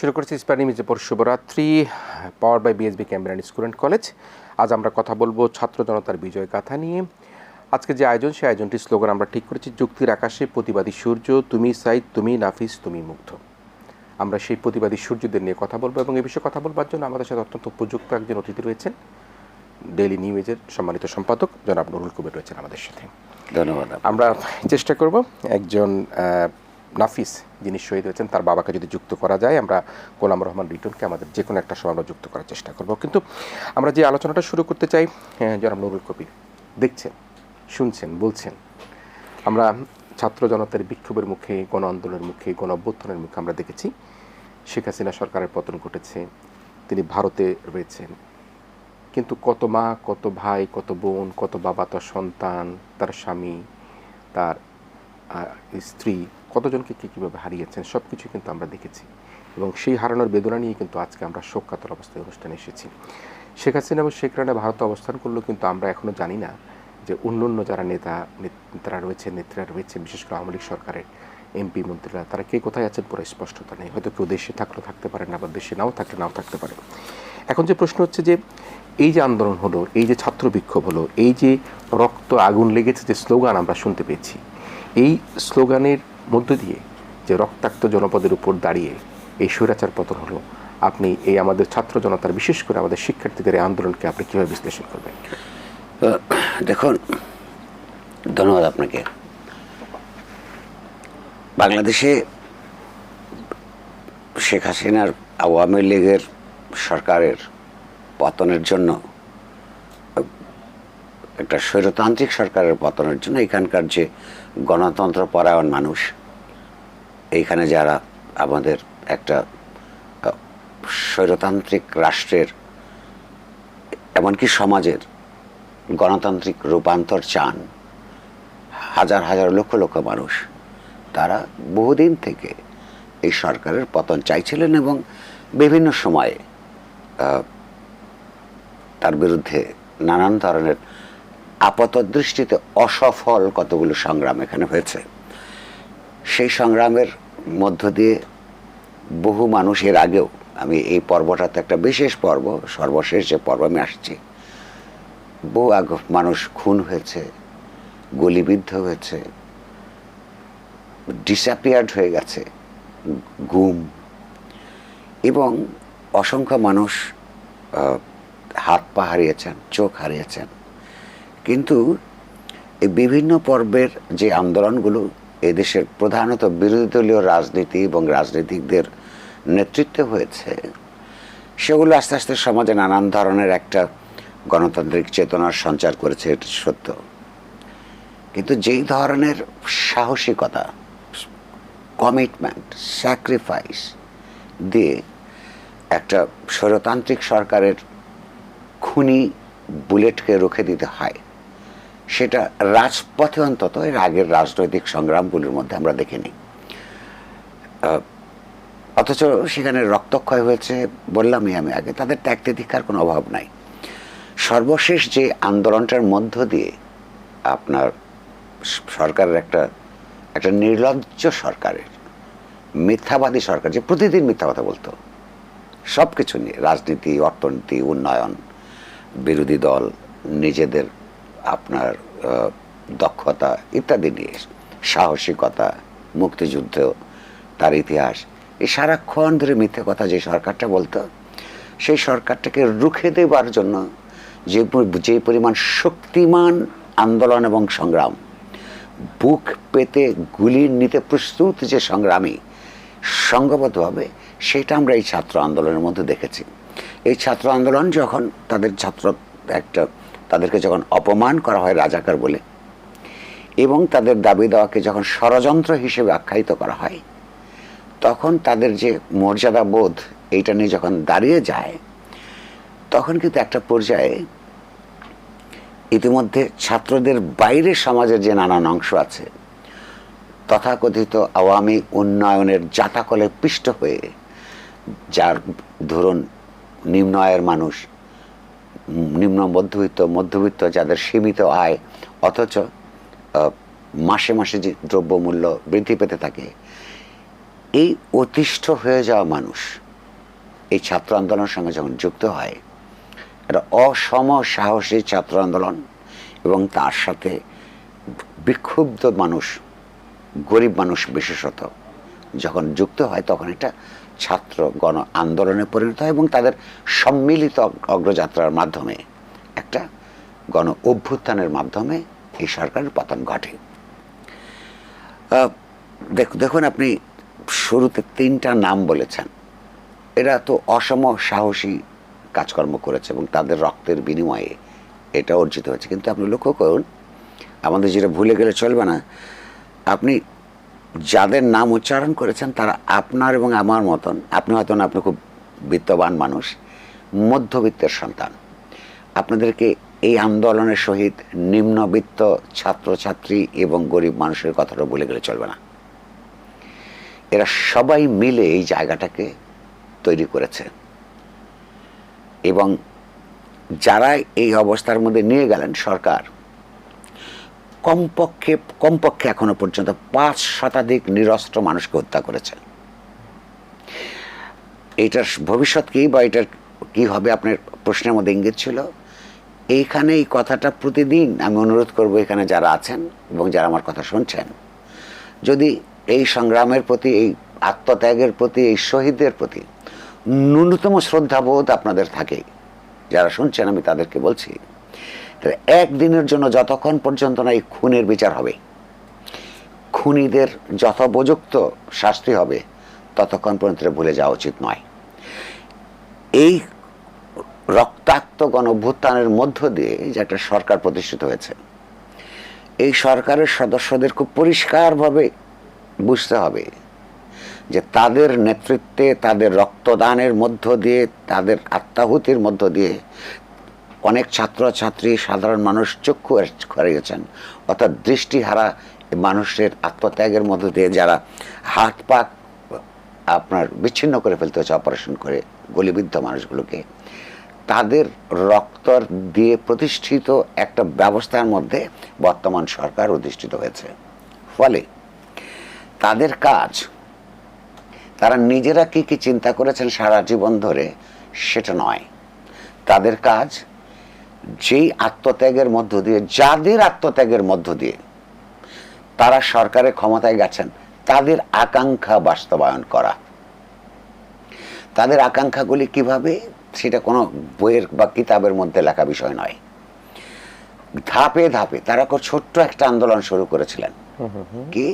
শুরু করেছি স্প্যানিং মির্জাপুর শুভরাত্রি, power by BSB Cambrian School and College. আজ আমরা কথা বলবো ছাত্র জনতার বিজয় গাথা নিয়ে। আজকে যে আয়োজন, সেই আয়োজনটির স্লোগান আমরা ঠিক করেছি, যুক্তির আকাশে প্রতিবাদী সূর্য, তুমি সাইদ, তুমি নাফিস, তুমি মুগ্ধ। আমরা সেই প্রতিবাদী সূর্যদের নিয়ে কথা বলবো এবং এই বিষয়ে কথা বলবার জন্য আমাদের সাথে অত্যন্ত উপযুক্ত একজন অতিথি রয়েছেন। ডেইলি নিউজের সম্মানিত সম্পাদক জনাব নুরুল কবির রয়েছেন আমাদের সাথে। ধন্যবাদ। আমরা চেষ্টা করব একজন নাফিস যিনি শহীদ হয়েছেন তার বাবাকে যদি যুক্ত করা যায়, আমরা গোলাম রহমান রিটনকে আমাদের যে কোনো একটা সময় আমরা যুক্ত করার চেষ্টা করব। কিন্তু আমরা যে আলোচনাটা শুরু করতে চাই, জনাব নুরুল কবির, দেখছেন, শুনছেন, বলছেন, আমরা ছাত্র জনতার বিক্ষোভের মুখে, গণ আন্দোলনের মুখে, গণ অভ্যুত্থানের মুখে আমরা দেখেছি শেখ হাসিনা সরকারের পতন ঘটেছে, তিনি ভারতে রয়েছেন, কিন্তু কত মা, কত ভাই, কত বোন, কত বাবা, তার সন্তান, তার স্বামী, তার স্ত্রী, কতজনকে কীভাবে হারিয়েছেন সব কিছু কিন্তু আমরা দেখেছি। এবং সেই হারানোর বেদনা নিয়ে কিন্তু আজকে আমরা শোককাতর অবস্থায় অনুষ্ঠানে এসেছি। শেখ হাসিনা এবং শেখ রানা ভারতে অবস্থান করলেও কিন্তু আমরা এখনও জানি না যে অন্য যারা নেতারা রয়েছে, নেত্রীরা রয়েছে, বিশেষ করে আওয়ামী লীগ সরকারের এমপি মন্ত্রীরা, তারা কে কোথায় আছেন পুরো স্পষ্টতা নেই। হয়তো কেউ দেশে থাকলেও থাকতে পারেন, আবার দেশে নাও থাকতে পারে। এখন যে প্রশ্ন হচ্ছে যে এই যে আন্দোলন হলো, এই যে ছাত্র বিক্ষোভ হলো, এই যে রক্ত আগুন লেগেছে, যে স্লোগান আমরা শুনতে পেয়েছি, এই স্লোগানের মধ্য দিয়ে যে রক্তাক্ত জনপদের উপর দাঁড়িয়ে এই স্বৈরাচার পতন হলো, আপনি এই আমাদের ছাত্র জনতার, বিশেষ করে আমাদের শিক্ষার্থীদের এই আন্দোলনকে আপনি কীভাবে বিশ্লেষণ করবেন? দেখুন, ধন্যবাদ আপনাকে। বাংলাদেশে শেখ হাসিনার আওয়ামী লীগের সরকারের পতনের জন্য, একটা স্বৈরতান্ত্রিক সরকারের পতনের জন্য এখানকার যে গণতন্ত্র পরায়ণ মানুষ, এইখানে যারা আমাদের একটা স্বৈরতান্ত্রিক রাষ্ট্রের, এমনকি সমাজের গণতান্ত্রিক রূপান্তর চান, হাজার হাজার লক্ষ লক্ষ মানুষ, তারা বহুদিন থেকে এই সরকারের পতন চাইছিলেন এবং বিভিন্ন সময়ে তার বিরুদ্ধে নানান ধরনের আপাত দৃষ্টিতে অসফল কতগুলো সংগ্রাম এখানে হয়েছে। সেই সংগ্রামের মধ্য দিয়ে বহু মানুষ, এর আগেও, আমি এই পর্বটাতে একটা বিশেষ পর্ব, সর্বশেষ যে পর্ব আমি আসছি, বহু মানুষ খুন হয়েছে, গুলিবিদ্ধ হয়েছে, ডিসঅ্যাপিয়ার্ড হয়ে গেছে, গুম, এবং অসংখ্য মানুষ হাত পা হারিয়েছেন, চোখ হারিয়েছেন। কিন্তু এই বিভিন্ন পর্বের যে আন্দোলনগুলো এদেশের প্রধানত বিরোধী দলীয় রাজনীতি এবং রাজনীতিকদের নেতৃত্বে হয়েছে, সেগুলো আস্তে আস্তে সমাজে নানান ধরনের একটা গণতান্ত্রিক চেতনার সঞ্চার করেছে, এটা সত্য। কিন্তু যেই ধরনের সাহসিকতা, কমিটমেন্ট, স্যাক্রিফাইস দিয়ে একটা স্বৈরতান্ত্রিক সরকারের খুনি বুলেটকে রুখে দিতে হয়, সেটা রাজপথে অন্তত এর আগের রাজনৈতিক সংগ্রামগুলির মধ্যে আমরা দেখিনি। অথচ সেখানে রক্তক্ষয় হয়েছে, বললামই আমি আগে, তাদের ত্যাগ তিতিক্ষার কোনো অভাব নাই। সর্বশেষ যে আন্দোলনটার মধ্য দিয়ে আপনার সরকারের একটা নির্লজ্জ সরকারের, মিথ্যাবাদী সরকার, যে প্রতিদিন মিথ্যা কথা বলতো সব কিছু নিয়ে, রাজনীতি, অর্থনীতি, উন্নয়ন, বিরোধী দল, নিজেদের আপনার দক্ষতা ইত্যাদি নিয়ে, সাহসিকতা, মুক্তিযুদ্ধ, তার ইতিহাস, এই সারাক্ষণ ধরে মিথ্যে কথা যে সরকারটা বলতো, সেই সরকারটাকে রুখে দেবার জন্য যে পরিমাণ শক্তিমান আন্দোলন এবং সংগ্রাম, বুক পেতে গুলি নিতে প্রস্তুত যে সংগ্রামী সংঘবদ্ধভাবে, সেটা আমরা এই ছাত্র আন্দোলনের মধ্যে দেখেছি। এই ছাত্র আন্দোলন যখন তাদেরকে যখন অপমান করা হয় রাজাকার বলে, এবং তাদের দাবি দেওয়াকে যখন ষড়যন্ত্র হিসেবে আখ্যায়িত করা হয়, তখন তাদের যে মর্যাদা বোধ এইটা নিয়ে যখন দাঁড়িয়ে যায়, তখন কিন্তু একটা পর্যায়ে ইতিমধ্যে ছাত্রদের বাইরে সমাজের যে নানান অংশ আছে, তথাকথিত আওয়ামী উন্নয়নের জাতাকলে পিষ্ট হয়ে, যার ধরুন নিম্ন আয়ের মানুষ, নিম্ন মধ্যবিত্ত যাদের সীমিত আয়, অথচ মাসে মাসে যে দ্রব্যমূল্য বৃদ্ধি পেতে থাকে, এই অতিষ্ঠ হয়ে যাওয়া মানুষ, এই ছাত্র আন্দোলনের সঙ্গে যখন যুক্ত হয়, এটা অসম সাহসী ছাত্র আন্দোলন এবং তার সাথে বিক্ষুব্ধ মানুষ, গরিব মানুষ বিশেষত যখন যুক্ত হয়, তখন এটা ছাত্র গণ আন্দোলনে পরিণত হয় এবং তাদের সম্মিলিত অগ্রযাত্রার মাধ্যমে একটা গণ অভ্যুত্থানের মাধ্যমে এই সরকারের পতন ঘটে। দেখুন, আপনি শুরুতে 3টা নাম বলেছেন, এরা তো অসম সাহসী কাজকর্ম করেছে এবং তাদের রক্তের বিনিময়ে এটা অর্জিত হয়েছে। কিন্তু আপনি লক্ষ্য করুন, আমাদের যেটা ভুলে গেলে চলবে না, আপনি যাদের নাম উচ্চারণ করেছেন তারা আপনার এবং আমার মতন, আপনি হয়তো না, আপনি খুব বিত্তবান মানুষ, মধ্যবিত্তের সন্তান। আপনাদেরকে এই আন্দোলনের সহিত নিম্নবিত্ত ছাত্রছাত্রী এবং গরিব মানুষের কথাটা ভুলে গেলে চলবে না। এরা সবাই মিলে এই জায়গাটাকে তৈরি করেছে এবং যারা এই অবস্থার মধ্যে নিয়ে গেলেন সরকার, কমপক্ষে এখনো পর্যন্ত 5 শতাধিক নিরস্ত্র মানুষকে হত্যা করেছে। এটার ভবিষ্যৎ কি বা এটার কি হবে আপনার প্রশ্নের মধ্যে ইঙ্গিত ছিল। এইখানে এই কথাটা প্রতিদিন আমি অনুরোধ করব, এখানে যারা আছেন এবং যারা আমার কথা শুনছেন, যদি এই সংগ্রামের প্রতি, এই আত্মত্যাগের প্রতি, এই শহীদদের প্রতি ন্যূনতম শ্রদ্ধাবোধ আপনাদের থাকে, যারা শুনছেন, আমি তাদেরকে বলছি, একদিনের জন্য যতক্ষণ পর্যন্ত না এই খুনের বিচার হবে, খুনিদের যথোপযুক্ত শাস্তি হবে, ততক্ষণ পর্যন্ত ভুলে যাওয়া উচিত নয়। এই রক্তাক্ত গণ অভ্যুত্থানের মধ্য দিয়ে যে একটা সরকার প্রতিষ্ঠিত হয়েছে, এই সরকারের সদস্যদের খুব পরিষ্কারভাবে বুঝতে হবে যে তাদের নেতৃত্বে, তাদের রক্তদানের মধ্য দিয়ে, তাদের আত্মাহুতির মধ্য দিয়ে অনেক ছাত্রছাত্রী, সাধারণ মানুষ চক্ষু হারিয়েছেন, অর্থাৎ দৃষ্টিহারা মানুষের আত্মত্যাগের মধ্য দিয়ে যারা হাত পা আপনার বিচ্ছিন্ন করে ফেলতে হচ্ছে অপারেশন করে গলিবিদ্ধ মানুষগুলোকে, তাদের রক্ত দিয়ে প্রতিষ্ঠিত একটা ব্যবস্থার মধ্যে বর্তমান সরকার অধিষ্ঠিত হয়েছে। ফলে তাদের কাজ, তারা নিজেরা কি কি চিন্তা করেছেন সারা জীবন ধরে সেটা নয়। তাদের কাজ যেই আত্মত্যাগের মধ্য দিয়ে, যাদের আত্মত্যাগের মধ্য দিয়ে তারা সরকারের ক্ষমতায় গেছেন, তাদের আকাঙ্ক্ষা বাস্তবায়ন করা। তাদের আকাঙ্ক্ষাগুলি কিভাবে, সেটা কোনো বইয়ের বা কিতাবের মধ্যে লেখা বিষয় নয়। ধাপে ধাপে তারা ছোট্ট একটা আন্দোলন শুরু করেছিলেন। কি,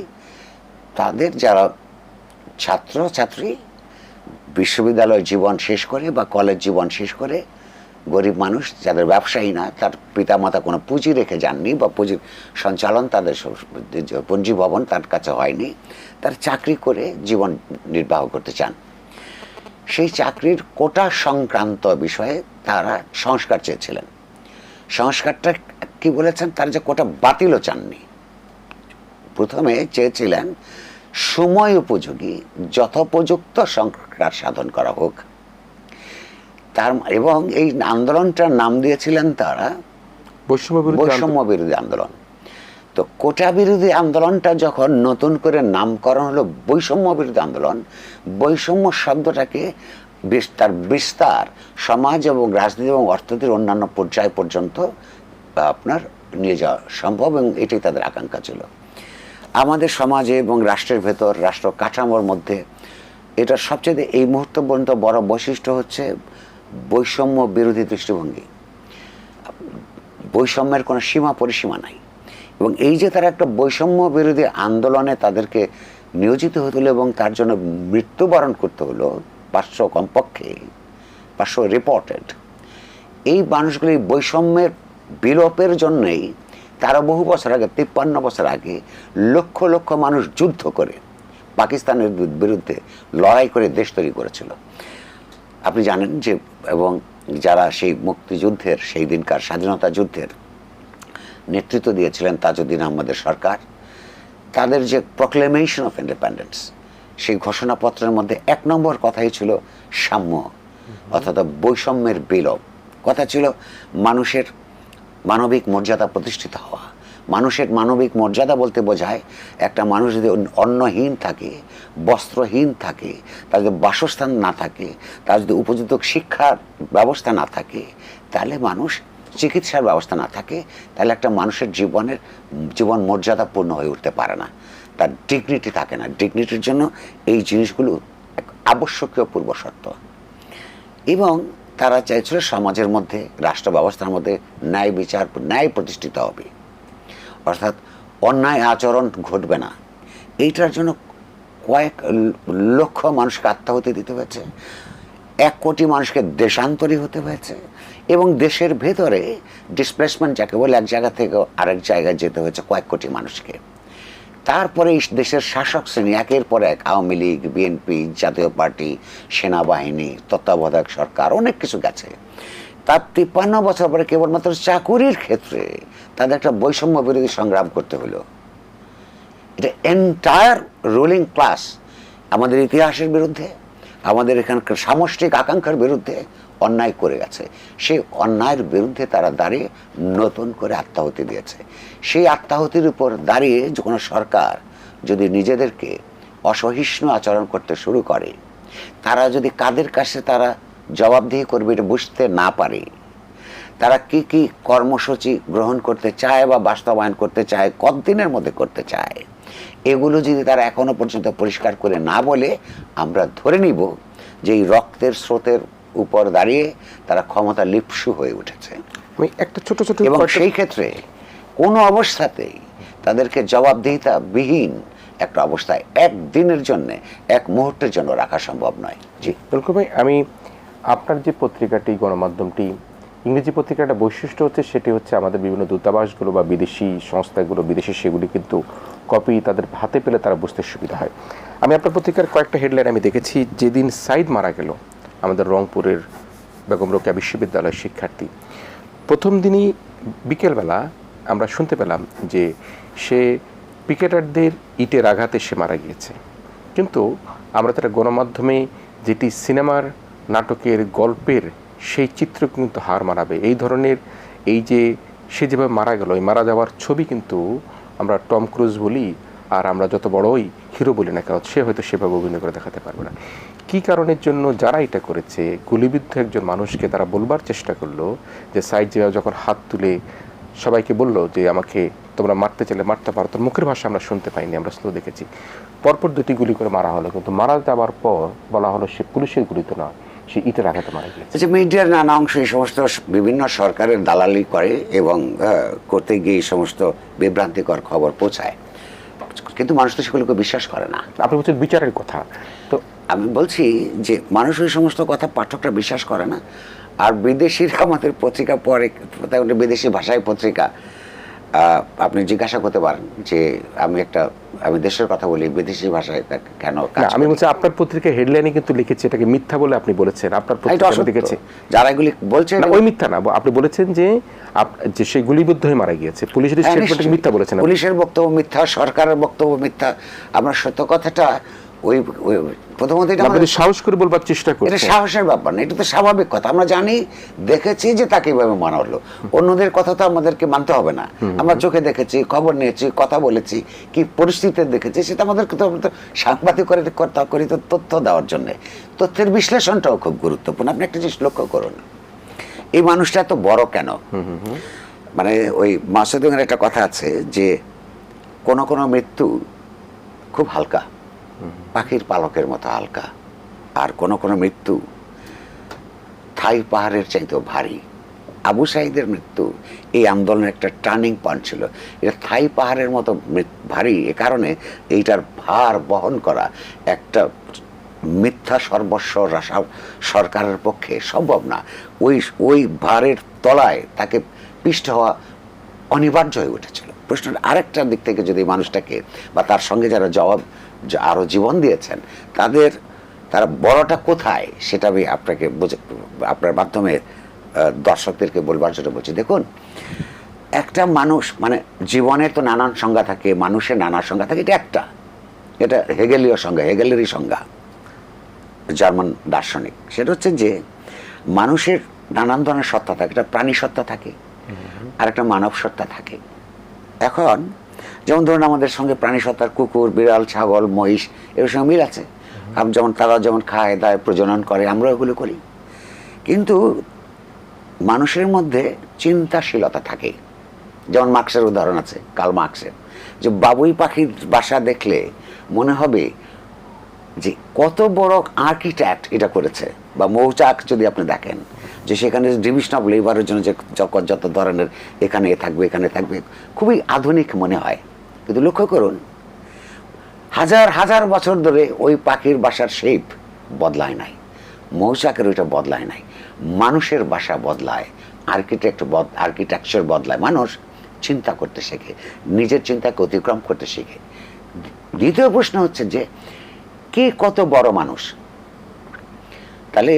তাদের যারা ছাত্রছাত্রী বিশ্ববিদ্যালয় জীবন শেষ করে বা কলেজ জীবন শেষ করে, গরিব মানুষ যাদের ব্যবসায়ী না, তার পিতামাতা কোনো পুঁজি রেখে যাননি বা পুঁজির সঞ্চালন, তাদের পুঞ্জি ভবন তার কাছে হয়নি, তার চাকরি করে জীবন নির্বাহ করতে চান। সেই চাকরির কোটা সংক্রান্ত বিষয়ে তারা সংস্কার চেয়েছিলেন। সংস্কারটা কি বলেছেন, তারা যে কোটা বাতিলও চাননি। প্রথমে চেয়েছিলেন সময় উপযোগী যথোপযুক্ত সংস্কার সাধন করা হোক, এবং এই আন্দোলনটার নাম দিয়েছিলেন তারা বৈষম্য বিরোধী আন্দোলন। তো কোটা বিরোধী আন্দোলনটা যখন নতুন করে নামকরণ হলো বৈষম্য বিরোধী আন্দোলন, বৈষম্য শব্দটাকে তার বিস্তার সমাজ এবং রাজনীতি এবং অর্থনীতির অন্যান্য পর্যায় পর্যন্ত আপনার নিয়ে যাওয়া সম্ভব, এবং এটাই তাদের আকাঙ্ক্ষা ছিল। আমাদের সমাজে এবং রাষ্ট্রের ভেতর, রাষ্ট্র কাঠামোর মধ্যে এটার সবচেয়ে এই মুহূর্ত পর্যন্ত বড় বৈশিষ্ট্য হচ্ছে বৈষম্য বিরোধী দৃষ্টিভঙ্গি। বৈষম্যের কোনো সীমা পরিসীমা নাই, এবং এই যে তারা একটা বৈষম্য বিরোধী আন্দোলনে তাদেরকে নিয়োজিত হতে হলো এবং তার জন্য মৃত্যুবরণ করতে হলো 500, কমপক্ষে 500 রিপোর্টেড। এই মানুষগুলি বৈষম্যের বিলোপের জন্যই তারা বহু বছর আগে, 53 বছর আগে, লক্ষ লক্ষ মানুষ যুদ্ধ করে পাকিস্তানের বিরুদ্ধে লড়াই করে দেশ তৈরি করেছিল। আপনি জানেন যে, এবং যারা সেই মুক্তিযুদ্ধের, সেই দিনকার স্বাধীনতা যুদ্ধের নেতৃত্ব দিয়েছিলেন তাজউদ্দিন আহমদের সরকার, তাদের যে প্রক্লেমেশন অফ ইন্ডিপেন্ডেন্স, সেই ঘোষণাপত্রের মধ্যে 1 নম্বর কথাই ছিল সাম্য, অর্থাৎ বৈষম্যের বিলোপ। কথা ছিল মানুষের মানবিক মর্যাদা প্রতিষ্ঠিত হওয়া, মানুষের মানবিক মর্যাদা বলতে বোঝায় একটা মানুষ যদি অন্নহীন থাকে, বস্ত্রহীন থাকে, তার যদি বাসস্থান না থাকে, তার যদি উপযুক্ত শিক্ষার ব্যবস্থা না থাকে, তাহলে মানুষ চিকিৎসার ব্যবস্থা না থাকে, তাহলে একটা মানুষের জীবন মর্যাদাপূর্ণ হয়ে উঠতে পারে না, তার ডিগনিটি থাকে না। ডিগনিটির জন্য এই জিনিসগুলো এক আবশ্যকীয় পূর্বশর্ত। এবং তারা চাইছিল সমাজের মধ্যে, রাষ্ট্র ব্যবস্থার মধ্যে ন্যায় প্রতিষ্ঠিত হবে, অর্থাৎ অন্যায় আচরণ ঘটবে না। এইটার জন্য কয়েক লক্ষ মানুষকে আত্মাহুতি দিতে হয়েছে, 1 কোটি মানুষকে দেশান্তরী হতে হয়েছে, এবং দেশের ভেতরে ডিসপ্লেসমেন্ট যাকে বলে, এক জায়গা থেকে আরেক জায়গায় যেতে হয়েছে কয়েক কোটি মানুষকে। তারপরে দেশের শাসক শ্রেণী একের পর এক, আওয়ামী লীগ, বিএনপি, জাতীয় পার্টি, সেনাবাহিনী, তত্ত্বাবধায়ক সরকার, অনেক কিছু গেছে। তার 53 বছর পরে কেবলমাত্র চাকুরির ক্ষেত্রে তাদের একটা বৈষম্য বিরোধী সংগ্রাম করতে হলো। এটা এন্টায়ার রুলিং ক্লাস আমাদের ইতিহাসের বিরুদ্ধে, আমাদের এখানকার সামষ্টিক আকাঙ্ক্ষার বিরুদ্ধে অন্যায় করে গেছে। সেই অন্যায়ের বিরুদ্ধে তারা দাঁড়িয়ে নতুন করে আত্মাহুতি দিয়েছে। সেই আত্মাহুতির উপর দাঁড়িয়ে যে কোনো সরকার যদি নিজেদেরকে অসহিষ্ণু আচরণ করতে শুরু করে, তারা যদি কাদের কাছে তারা জবাবদিহি করবে এটা বুঝতে না পারে, তারা কি কি কর্মসূচি গ্রহণ করতে চায় বা বাস্তবায়ন করতে চায়, কতদিনের মধ্যে করতে চায়, এগুলো যদি তারা এখনো পর্যন্ত পরিষ্কার করে না বলে, আমরা ধরে নিব যে এই রক্তের স্রোতের উপর দাঁড়িয়ে তারা ক্ষমতা লিপ্সু হয়ে উঠেছে। আমি একটা ছোট ছোট এবং সেই ক্ষেত্রে কোনো অবস্থাতেই তাদেরকে জবাবদিহিতা বিহীন একটা অবস্থায় একদিনের জন্য, এক মুহূর্তের জন্য রাখা সম্ভব নয়। জি বিলকুল ভাই, আমি আপনার যে পত্রিকাটি, গণমাধ্যমটি, ইংরেজি পত্রিকাটা বৈশিষ্ট্য হচ্ছে সেটি হচ্ছে আমাদের বিভিন্ন দূতাবাসগুলো বা বিদেশি সংস্থাগুলো, বিদেশি সেগুলি কিন্তু কপি তাদের হাতে পেলে তারা বুঝতে সুবিধা হয়। আমি আপনার পত্রিকার কয়েকটা হেডলাইন আমি দেখেছি। যেদিন সাইদ মারা গেল, আমাদের রংপুরের বেগম রোকেয়া বিশ্ববিদ্যালয়ের শিক্ষার্থী, প্রথম দিনই বিকেলবেলা আমরা শুনতে পেলাম যে সে পিকেটারদের ইটের আঘাতে সে মারা গিয়েছে। কিন্তু আমরা তার গণমাধ্যমে যেটি সিনেমার, নাটকের, গল্পের সেই চিত্র কিন্তু হার মানাবে। এই ধরনের, এই যে সে যেভাবে মারা গেল, এই মারা যাওয়ার ছবি কিন্তু আমরা টম ক্রুজ বলি আর আমরা যত বড়ই হিরো বলি না কেন, সে হয়তো সেভাবে অভিনয় করে দেখাতে পারবে না। কী কারণের জন্য যারা এটা করেছে, গুলিবিদ্ধ একজন মানুষকে তারা বলবার চেষ্টা করলো যে সাইদ জিয়া যখন হাত তুলে সবাইকে বলল যে আমাকে তোমরা মারতে চাইলে মারতে পারো, তোর মুখের ভাষা আমরা শুনতে পাইনি, আমরা স্লো দেখেছি। পরপর 2টি গুলি করে মারা হলো, কিন্তু মারা যাওয়ার পর বলা হলো সে পুলিশের গুলিতে নয়, সে ইটের আঘাতে মারা গিয়েছে। আচ্ছা, মিডিয়ার নানা অংশ এই সমস্ত বিভিন্ন সরকারের দালালি করে এবং করতে গিয়ে এই সমস্ত বিভ্রান্তিকর খবর পৌঁছায়, কিন্তু মানুষ তো সেগুলোকে বিশ্বাস করে না। আপনি বলছেন বিচারের কথা, তো আমি বলছি যে মানুষ ওই সমস্ত কথা পাঠকরা বিশ্বাস করে না। আর বিদেশিরা আমাদের পত্রিকা পড়ে, বিদেশি ভাষায় পত্রিকা, আপনি জিজ্ঞাসা করতে পারেন যে আমি দেশের কথা বলি, বিদেশি ভাষায় কেন? আমি বলছি আপনার পত্রিকায় হেডলাইনে কিন্তু লিখেছে এটাকে মিথ্যা বলে আপনি বলেছেন। আপনার পত্রিকায় লিখেছে যারা এগুলি বলছে ওই মিথ্যা না, আপনি বলেছেন যে সে গুলিবিদ্ধ হয়ে মারা গিয়েছে, পুলিশের স্টেটমেন্টে মিথ্যা বলেছেন। পুলিশের বক্তব্য মিথ্যা, সরকারের বক্তব্য মিথ্যা। আমরা সত্য কথাটা ওই প্রথমত সাহস করে বলবার চেষ্টা করি, এটা সাহসের ব্যাপার না, এটা তো স্বাভাবিক কথা। আমরা জানি, দেখেছি যে তাকে এভাবে মানা হলো, অন্যদের কথা তো আমাদেরকে মানতে হবে না। আমরা চোখে দেখেছি, খবর নিয়েছি, কথা বলেছি, কি পরিস্থিতিতে দেখেছি, সেটা আমাদেরকে তো সাংবাদিক করি তো তথ্য দেওয়ার জন্য। তথ্যের বিশ্লেষণটাও খুব গুরুত্বপূর্ণ। আপনি একটা জিনিস লক্ষ্য করুন, এই মানুষটা এত বড় কেন? মানে ওই মাসুদের একটা কথা আছে যে কোনো কোনো মৃত্যু খুব হালকা, পাখির পালকের মতো হালকা, আর কোনো কোনো মৃত্যু থাই পাহাড়ের চাইতেও ভারী। আবু সাঈদের মৃত্যু এই আন্দোলনের একটা টার্নিং পয়েন্ট ছিল। এটা থাই পাহাড়ের মতো ভারী, এ কারণে এইটার ভার বহন করা একটা মিথ্যা সর্বস্ব সরকারের পক্ষে সম্ভব না। ওই ভারের তলায় তাকে পিষ্ট হওয়া অনিবার্য হয়ে উঠেছিল। প্রশ্নটা আরেকটা দিক থেকে যদি মানুষটাকে বা তার সঙ্গে যারা আরো জীবন দিয়েছেন তারা বড়টা কোথায়, সেটা আমি আপনাকে আপনার মাধ্যমে দর্শকদেরকে বলবার জন্য বলছি। দেখুন, একটা মানুষ, মানে জীবনের তো নানান সংজ্ঞা থাকে, মানুষের নানা সংজ্ঞা থাকে, এটা হেগেলীয় সংজ্ঞা, হেগেলেরই সংজ্ঞা, জার্মান দার্শনিক। সেটা হচ্ছে যে মানুষের নানান ধরনের সত্তা থাকে, একটা প্রাণী সত্তা থাকে আর একটা মানব সত্তা থাকে। এখন যেমন ধরুন আমাদের সঙ্গে প্রাণী সত্তার কুকুর, বিড়াল, ছাগল, মহিষ এর সঙ্গে মিল আছে। যেমন তারা যেমন খায় দায়, প্রজনন করে, আমরা ওগুলো করি। কিন্তু মানুষের মধ্যে চিন্তাশীলতা থাকে। যেমন মার্ক্সের উদাহরণ আছে, কার্ল মার্ক্সের, যে বাবুই পাখির বাসা দেখলে মনে হবে যে কত বড় আর্কিটেক্ট এটা করেছে। বা মৌচাক যদি আপনি দেখেন, যে সেখানে ডিভিশন অফ লেবারের জন্য যে যত ধরনের এখানে থাকবে এখানে থাকবে, খুবই আধুনিক মনে হয়। কিন্তু লক্ষ্য করুন, হাজার হাজার বছর ধরে ওই পাখির বাসার শেপ বদলায় নাই, মৌচাকের ওইটা বদলায় নাই। মানুষের বাসা বদলায়, আর্কিটেকচার বদলায়। মানুষ চিন্তা করতে শেখে, নিজের চিন্তাকে অতিক্রম করতে শেখে। দ্বিতীয় প্রশ্ন হচ্ছে যে কে কত বড় মানুষ? তাহলে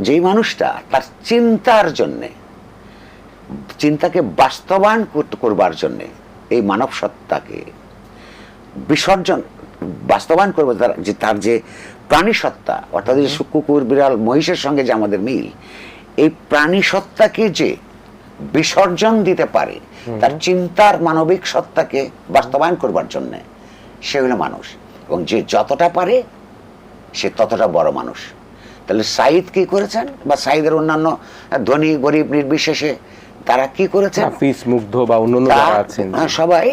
যেই মানুষটা তার চিন্তার জন্যে, চিন্তাকে বাস্তবায়ন করবার জন্যে এই মানব সত্তাকে বিসর্জন বাস্তবায়ন করবে, তার যে প্রাণী সত্তা, অর্থাৎ যে কুকুর, বিড়াল, মহিষের সঙ্গে যে আমাদের মিল, এই প্রাণী সত্তাকে যে বিসর্জন দিতে পারে তার চিন্তার মানবিক সত্তাকে বাস্তবায়ন করবার জন্য, সে হলো মানুষ। এবং যে যতটা পারে সে ততটা বড় মানুষ। তাহলে সাইদ কি করেছেন, বা সাইদের অন্যান্য ধনী গরিব নির্বিশেষে তারা কি করেছেন, হাফিজ, মুগ্ধ বা অন্যান্য যারা আছেন, সবাই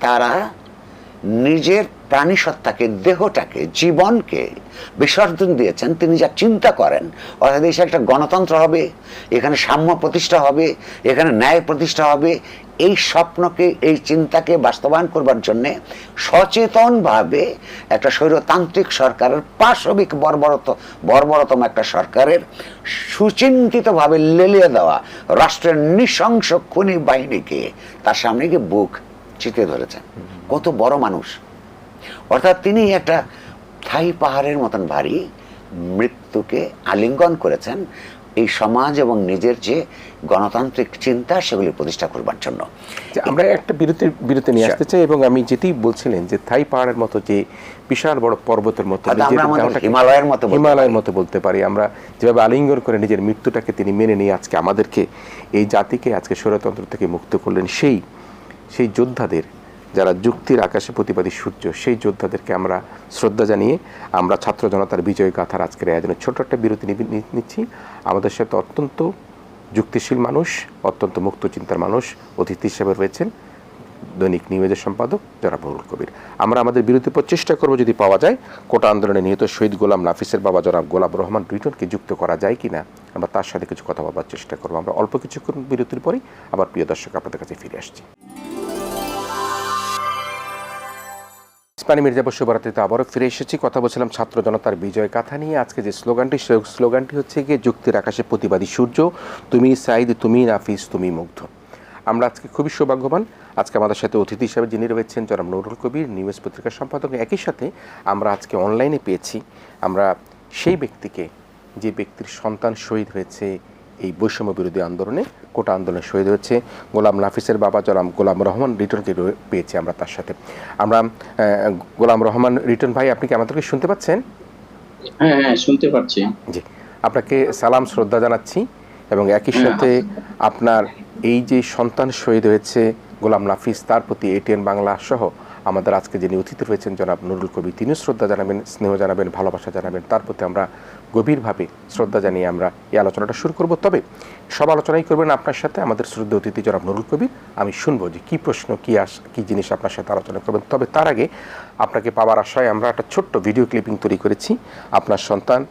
তারা নিজের প্রাণী সত্তাকে, দেহটাকে, জীবনকে বিসর্জন দিয়েছেন। তিনি যা চিন্তা করেন, অর্থাৎ দেশে একটা গণতন্ত্র হবে, এখানে সাম্য প্রতিষ্ঠা হবে, এখানে ন্যায় প্রতিষ্ঠা হবে, এই স্বপ্নকে, এই চিন্তাকে বাস্তবায়ন করবার জন্যে সচেতনভাবে একটা স্বৈরতান্ত্রিক সরকারের, পাশবিক বর্বরতম একটা সরকারের সুচিন্তিতভাবে লেলিয়ে দেওয়া রাষ্ট্রের নৃশংস খুনি বাহিনীকে তার সামনে গিয়ে বুক চিতে ধরেছেন। কত বড় মানুষ! অর্থাৎ তিনি একটা থাই পাহাড়ের মতন ভারী মৃত্যুকে আলিঙ্গন করেছেন এই সমাজ এবং নিজের যে গণতান্ত্রিক চিন্তা, সেগুলি প্রতিষ্ঠা করবার জন্য। আমরা একটা বিরতি নিয়ে আসতে চাই, এবং আমি যেটি বলছিলেন যে থাই পাহাড়ের মতো যে বিশাল বড় পর্বতের মতো, হিমালয়ের মতো বলতে পারি আমরা, যেভাবে আলিঙ্গন করে নিজের মৃত্যুটাকে তিনি মেনে নিয়ে আজকে আমাদেরকে, এই জাতিকে আজকে স্বৈরতন্ত্র থেকে মুক্ত করলেন, সেই যোদ্ধাদের, যারা যুক্তির আকাশে প্রতিবাদী সূর্য, সেই যোদ্ধাদেরকে আমরা শ্রদ্ধা জানিয়ে আমরা ছাত্র জনতার বিজয় গাথার আজকের আয়োজনে ছোট্ট একটা বিরতি নিচ্ছি। আমাদের সাথে অত্যন্ত যুক্তিশীল মানুষ, অত্যন্ত মুক্ত চিন্তার মানুষ অতিথি হিসেবে রয়েছেন দৈনিক নিউজের সম্পাদক জনাব নুরুল কবির। আমরা আমাদের বিরতির পর চেষ্টা করব, যদি পাওয়া যায়, কোটা আন্দোলনে নিহত শহীদ গোলাম নাফিসের বাবা জনাব গোলাম রহমান রিটনকে যুক্ত করা যায় কিনা, আমরা তার সাথে কিছু কথা বলবার চেষ্টা করবো। আমরা অল্প কিছুক্ষণ বিরতির পরেই আবার প্রিয় দর্শক আপনাদের কাছে ফিরে আসছি। ইসমানী মির্জা বসুবরাতিতে আবারও ফিরে এসেছি। কথা বলছিলাম ছাত্র জনতার বিজয় গাথা নিয়ে। আজকে যে স্লোগানটি হচ্ছে গিয়ে যুক্তির আকাশে প্রতিবাদী সূর্য, তুমি সাইদ, তুমি নাফিস, তুমি মুগ্ধ। আমরা আজকে খুবই সৌভাগ্যবান, আজকে আমাদের সাথে অতিথি হিসাবে যিনি রয়েছেন জনাব নুরুল কবির, নিউজ পত্রিকার সম্পাদক। একই সাথে আমরা আজকে অনলাইনে পেয়েছি আমরা সেই ব্যক্তিকে, যে ব্যক্তির সন্তান শহীদ হয়েছে এই বৈষম্য বিরোধী আন্দোলনে, কোটা আন্দোলনে শহীদ হয়েছে, গোলাম নাফিসের বাবা জনাব গোলাম রহমান রিটনকে পেয়েছি আমরা তার সাথে। আমরা গোলাম রহমান রিটন ভাই, আপনি কি আমাদেরকে শুনতে পাচ্ছেন? হ্যাঁ হ্যাঁ, শুনতে পাচ্ছি। জি, আপনাকে সালাম শ্রদ্ধা জানাচ্ছি, এবং একই সাথে আপনার এই যে সন্তান শহীদ হয়েছে গোলাম নাফিস, তার প্রতি এটিএন বাংলা সহ আমাদের আজকে যিনি অতিথি রয়েছেন জনাব নুরুল কবির, তিনিও শ্রদ্ধা জানাবেন, স্নেহ জানাবেন, ভালোবাসা জানাবেন। তার প্রতি আমরা গভীরভাবে শ্রদ্ধা জানিয়ে আমরা এই আলোচনাটা শুরু করব। তবে সব আলোচনাই করবেন আপনার সাথে আমাদের শ্রদ্ধা অতিথি জনাব নুরুল কবির। আমি শুনবো যে কী প্রশ্ন, কী জিনিস আপনার সাথে আলোচনা করবেন। তবে তার আগে আপনাকে পাওয়ার আশায় আমরা একটা ছোট্ট ভিডিও ক্লিপিং তৈরি করেছি। আপনার সন্তান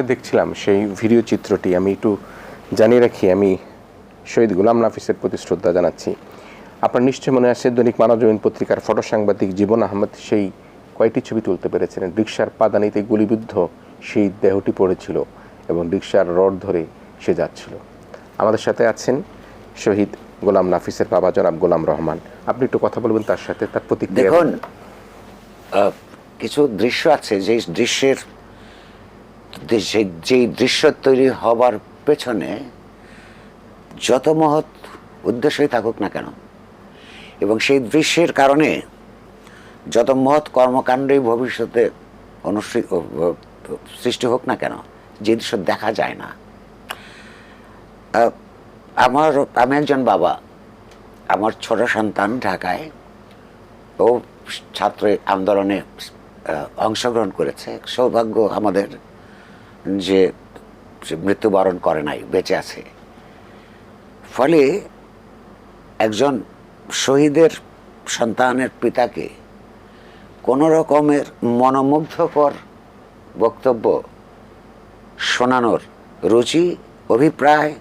সময় দেখছিলাম সেই ভিডিও চিত্রটি, আমি একটু জানিয়ে রাখি, আমি শহীদ গোলাম নাফিসের প্রতি শ্রদ্ধা জানাচ্ছি। আপনার নিশ্চয় মনে আছে দৈনিক মানবজমিন পত্রিকার ফটো সাংবাদিক জীবন আহমেদ সেই কয়টি ছবি তুলতে পেরেছিলেন। রিকশার পাদানিতে গুলিবিদ্ধ সেই দেহটি পড়েছিল এবং রিকশার রড ধরে সে যাচ্ছিল। আমাদের সাথে আছেন শহীদ গোলাম নাফিসের বাবা জনাব গোলাম রহমান। আপনি একটু কথা বলবেন তার সাথে, তার প্রতিক্রিয়া। দেখুন, কিছু দৃশ্য আছে যেই দৃশ্য তৈরি হবার পেছনে যত মহৎ উদ্দেশ্যই থাকুক না কেন, এবং সেই দৃশ্যের কারণে যত মহৎ কর্মকাণ্ডই ভবিষ্যতে সৃষ্টি হোক না কেন, যে দৃশ্য দেখা যায় না। আমি একজন বাবা, আমার ছোট সন্তান ঢাকায় ও ছাত্র আন্দোলনে অংশগ্রহণ করেছে। সৌভাগ্য আমাদের যে মৃত্যুবরণ করে নাই, বেঁচে আছে। ফলে একজন শহীদের সন্তানের পিতাকে কোনো রকমের মনোমুগ্ধকর বক্তব্য শোনানোর রুচি, অভিপ্রায়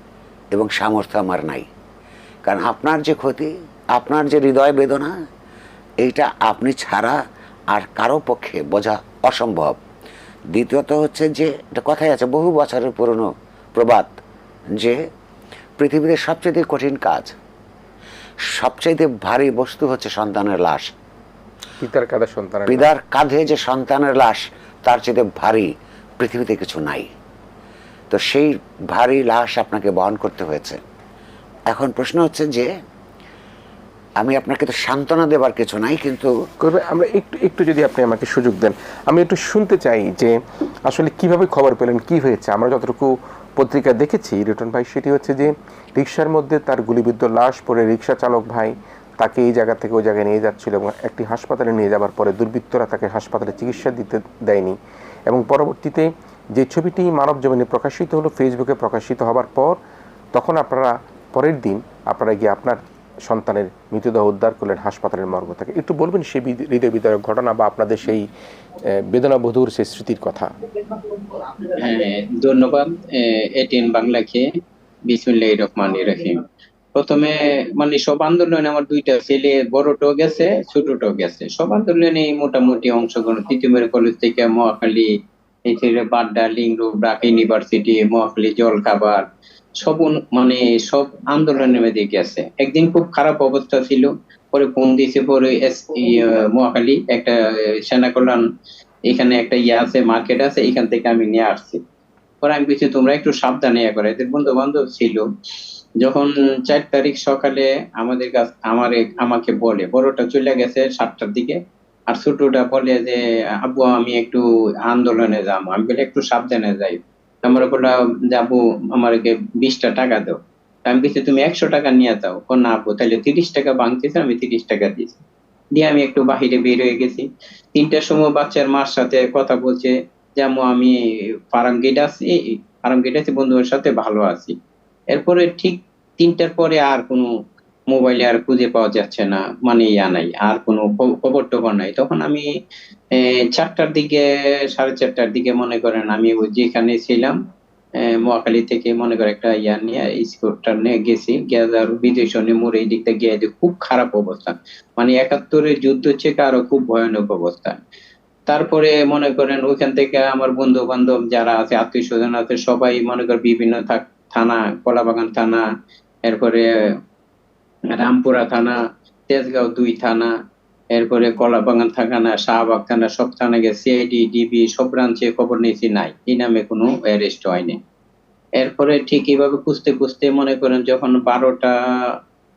এবং সামর্থ্য আমার নাই। কারণ আপনার যে ক্ষতি, আপনার যে হৃদয় বেদনা, এইটা আপনি ছাড়া আর কারো পক্ষে বোঝা অসম্ভব। দ্বিতীয়ত হচ্ছে যে একটা কথাই আছে, বহু বছরের পুরনো প্রবাদ, যে পৃথিবীতে সবচেয়ে কঠিন কাজ, সবচেয়ে ভারী বস্তু হচ্ছে সন্তানের লাশ। পিতার কাঁধে যে সন্তানের লাশ, তার চেয়ে ভারী পৃথিবীতে কিছু নাই। তো সেই ভারী লাশ আপনাকে বহন করতে হয়েছে। এখন প্রশ্ন হচ্ছে যে আমি আপনাকে তো সান্ত্বনা দেবার কিছু নাই, কিন্তু আমরা একটু যদি আপনি আমাকে সুযোগ দেন, আমি একটু শুনতে চাই যে আসলে কিভাবে খবর পেলেন, কি হয়েছে। আমরা যতটুকু পত্রিকা দেখেছি রিটন ভাই, সেটি হচ্ছে যে রিকশার মধ্যে তার গুলিবিদ্ধ লাশ পড়ে রিকশা চালক ভাই তাকে এই জায়গা থেকে ওই জায়গায় নিয়ে যাচ্ছিল এবং একটি হাসপাতালে নিয়ে যাওয়ার পরে দুর্বৃত্তরা তাকে হাসপাতালে চিকিৎসা দিতে দেয়নি। এবং পরবর্তীতে যে ছবিটি মানবজমিনে প্রকাশিত হলো, ফেসবুকে প্রকাশিত হবার পর, তখন আপনারা পরের দিন আপনারা গিয়ে আপনার সন্তানের মৃতদেহ উদ্ধার করলেন হাসপাতালের মর্গ থেকে। একটু বলবেন সেই হৃদয় বিদারক ঘটনা বা আপনাদের সেই বেদনাবহুর সেই স্মৃতির কথা। হ্যাঁ, ধন্যবাদ এটিএন বাংলাকে। বিসমিল্লাহির রহমানির রহিম। প্রথমে মানে সব আন্দোলনে আমার দুইটা ছেলে, বড়টাও গেছে, ছোটটাও গেছে। সব আন্দোলনে মোটামুটি অংশগ্রহণ, তিতুমির কলেজ থেকে মহাখালী, এই ছেলে বাড্ডা, লিংরুপ, ঢাকা ইউনিভার্সিটি, মহাখালী, জলখাবার, মানে সব আন্দোলনের মধ্যে গেছে। একদিন খুব খারাপ অবস্থা ছিল, পরে ফোন দিয়েছে, পরে মহাখালী একটা সেনা কল্যাণ, এখানে একটা আছে, মার্কেট আছে, এখান থেকে আমি নিয়ে আসছি। পরে আমি বলছি তোমরা একটু সাবধানে করে, এদের বন্ধু বান্ধব ছিল। যখন 4 তারিখ সকালে আমাকে বলে, বড়টা চলে গেছে 7টার দিকে, আর ছোটটা বলে যে আব্বু আমি একটু আন্দোলনে যাবো। আমি বলে একটু সাবধানে যাই। আমরা বললাম যাবো, আমাকে 20টা টাকা দাও। আমি বলছি তুমি 100 টাকা নিয়ে যাও। না আব্বু, তাহলে 30 টাকা ভাঙতেছে, আমি 30 টাকা দিয়েছি। দিয়ে আমি একটু বাহিরে বের হয়ে গেছি। 3টার সময় বাচ্চার মার সাথে কথা বলছে, যেমন আমি ফার্ম গেট আছি, বন্ধুদের সাথে ভালো আছি। এরপরে ঠিক 3টার পরে আর কোনো মোবাইলে আর খুঁজে পাওয়া যাচ্ছে না, মানে নাই, আর কোনো খবর টবর নাই। তখন আমি 4টার দিকে, 4:30টার দিকে মনে করেন আমি ওই যেখানে ছিলাম, মহাখালী থেকে মনে করে একটা নিয়ে স্কুটার নিয়ে গেছি, বিদেশনে মোড়ে এই দিকটা গিয়ে খুব খারাপ অবস্থা, মানে 71-এর যুদ্ধ থেকে আরো খুব ভয়ানক অবস্থা। তারপরে মনে করেন ওইখান থেকে আমার বন্ধু বান্ধব যারা আছে, আত্মীয় স্বজন আছে, সবাই মনে করেন বিভিন্ন থানা, কলাবাগান থানা, এরপরে রামপুরা থানা, তেজগাঁও 2 থানা, এরপরে কলাবাগান থানা, শাহবাগ থানা, সব থানা গেছে, সিআইডি, ডিবি সব ব্রাঞ্চে খবর নিয়েছি, নাই, এই নামে কোনো অ্যারেস্ট হয়নি। এরপরে ঠিক এইভাবে খুঁজতে খুঁজতে মনে করেন যখন 12টা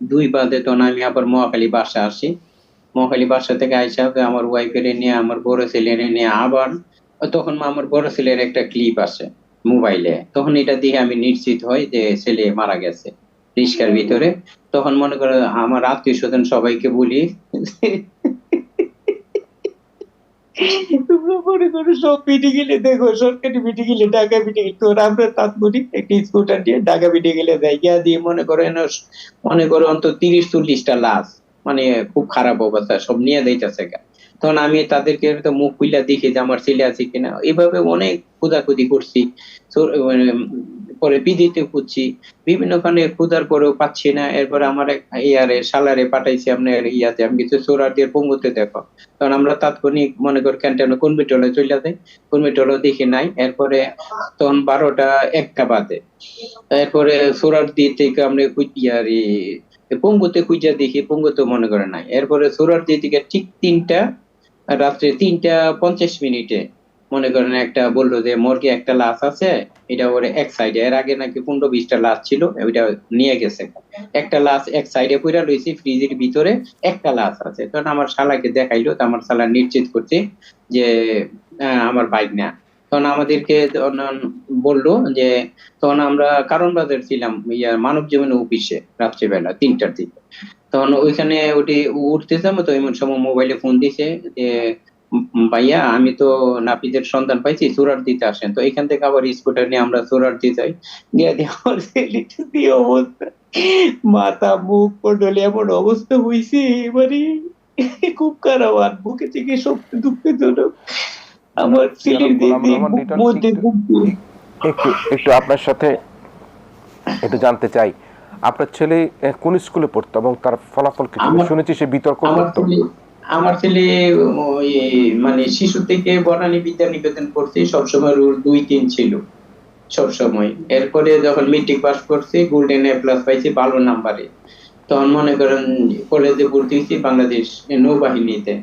2 বাজে, তখন আমি আবার মহাখালী বাসা আসি। মহাখালী বাসা থেকে আইসা আমার ওয়াইফের নিয়ে, আমার বড় ছেলের নিয়ে আবার, তখন আমার বড় ছেলের একটা ক্লিপ আসে মোবাইলে, তখন এটা দেখে আমি নিশ্চিত হই যে ছেলে মারা গেছে রিস্কার ভিতরে। তখন মনে করো আমার আত্মীয় স্বজন সবাইকে বলি, তোমরা মনে করো সব মেডিকেলে দেখো, সরকারি মেডিকেলে, ঢাকা মেডিকেল, তো আমরা তাৎক্ষণিক একটা স্কুটার দিয়ে ঢাকা মেডিকেলে যাই, গিয়া দিয়ে মনে করো অন্তত 30-40টা লাশ, মানে খুব খারাপ অবস্থা, সব নিয়ে যাইতেছে। তখন আমি তাদেরকে তো মুখ খুইলা দেখি যে আমার ছেলে আছে কিনা, এভাবে অনেক খোঁজাখুঁজি করছি। মানে পরে পিজিতে খুঁজছি, বিভিন্ন খানে খোঁজার পরেও পাচ্ছি না। এরপরে আমার এক ইয়ারে শালারে পাঠাইছি আপনার ইয়াতে, আমি কিছু সোরার দিয়ে পঙ্গুতে দেখো। কারণ আমরা তাৎক্ষণিক মনে করি ক্যান্টনে কনভিটলে চলে যাই, কনভিটলও দেখি নাই। এরপরে তখন 12টা 1টা বাজে। এরপরে সোরার দিয়ে থেকে আমরা ইয়ারে পঙ্গুতে খুঁজা দেখি, পঙ্গুতে মনে করে নাই। এরপরে সোরার দিয়ে থেকে ঠিক রাত্রে 3টা 50 মিনিটে মনে করেন একটা বললো যে মর্গে একটা লাশ আছে, এটা ওর এক সাইডে। এর আগে নাকি 15-20টা লাশ ছিল, ওইটা নিয়ে গেছে। একটা লাশ এক সাইডে পইরা রয়েছে, ফ্রিজের ভিতরে একটা লাশ আছে। তখন আমার শালাকে দেখাইলো, তো আমার শালা নিশ্চিত করছে যে আমার বাইক না। তখন আমাদেরকে তখন বললো যে, তখন আমরা কারণ বাজার ছিলাম মানব জীবন অফিসে রাত্রিবেলা 3টার দিকে। তখন ওইখানে উঠতেছিলাম, তো এমন সময় মোবাইলে ফোন দিছে যে, ভাইয়া আমি তো নাপিতের সন্ধান পাইছি, সুরাট দিতে আসেন। তো এখান থেকে আবার স্কুটার নিয়ে আমরা সুরাট দিয়ে যাই। গিয়ে দেখি আমার ছেলেটা দিয়ে অবস্থা, মাথা মুখ পটলে এমন অবস্থা হয়েছে, এবারে খুব খারাপ। আর বুকে থেকে সবচেয়ে দুঃখজনক আমার ছেলের গোলাম রহমান লিটন, মধ্যে একটু একটু আপনার সাথে একটু জানতে চাই, আপনার ছেলে কোন স্কুলে পড়তো এবং তার ফলাফল কি ছিল? শুনেছি সে বিতর্ক করতো। আমার ছেলে ওই মানে শিশু থেকে বনানী বিদ্যা নিকেতন পড়ছে, সবসময় রুল 2-3 ছিল সবসময়। এরপরে যখন মেট্রিক পাস করছে, গোল্ডেন এ প্লাস পাইছে ভালো নাম্বারে। তখন মনে করেন কলেজে ভর্তি হয়েছি বাংলাদেশ নৌবাহিনীতে।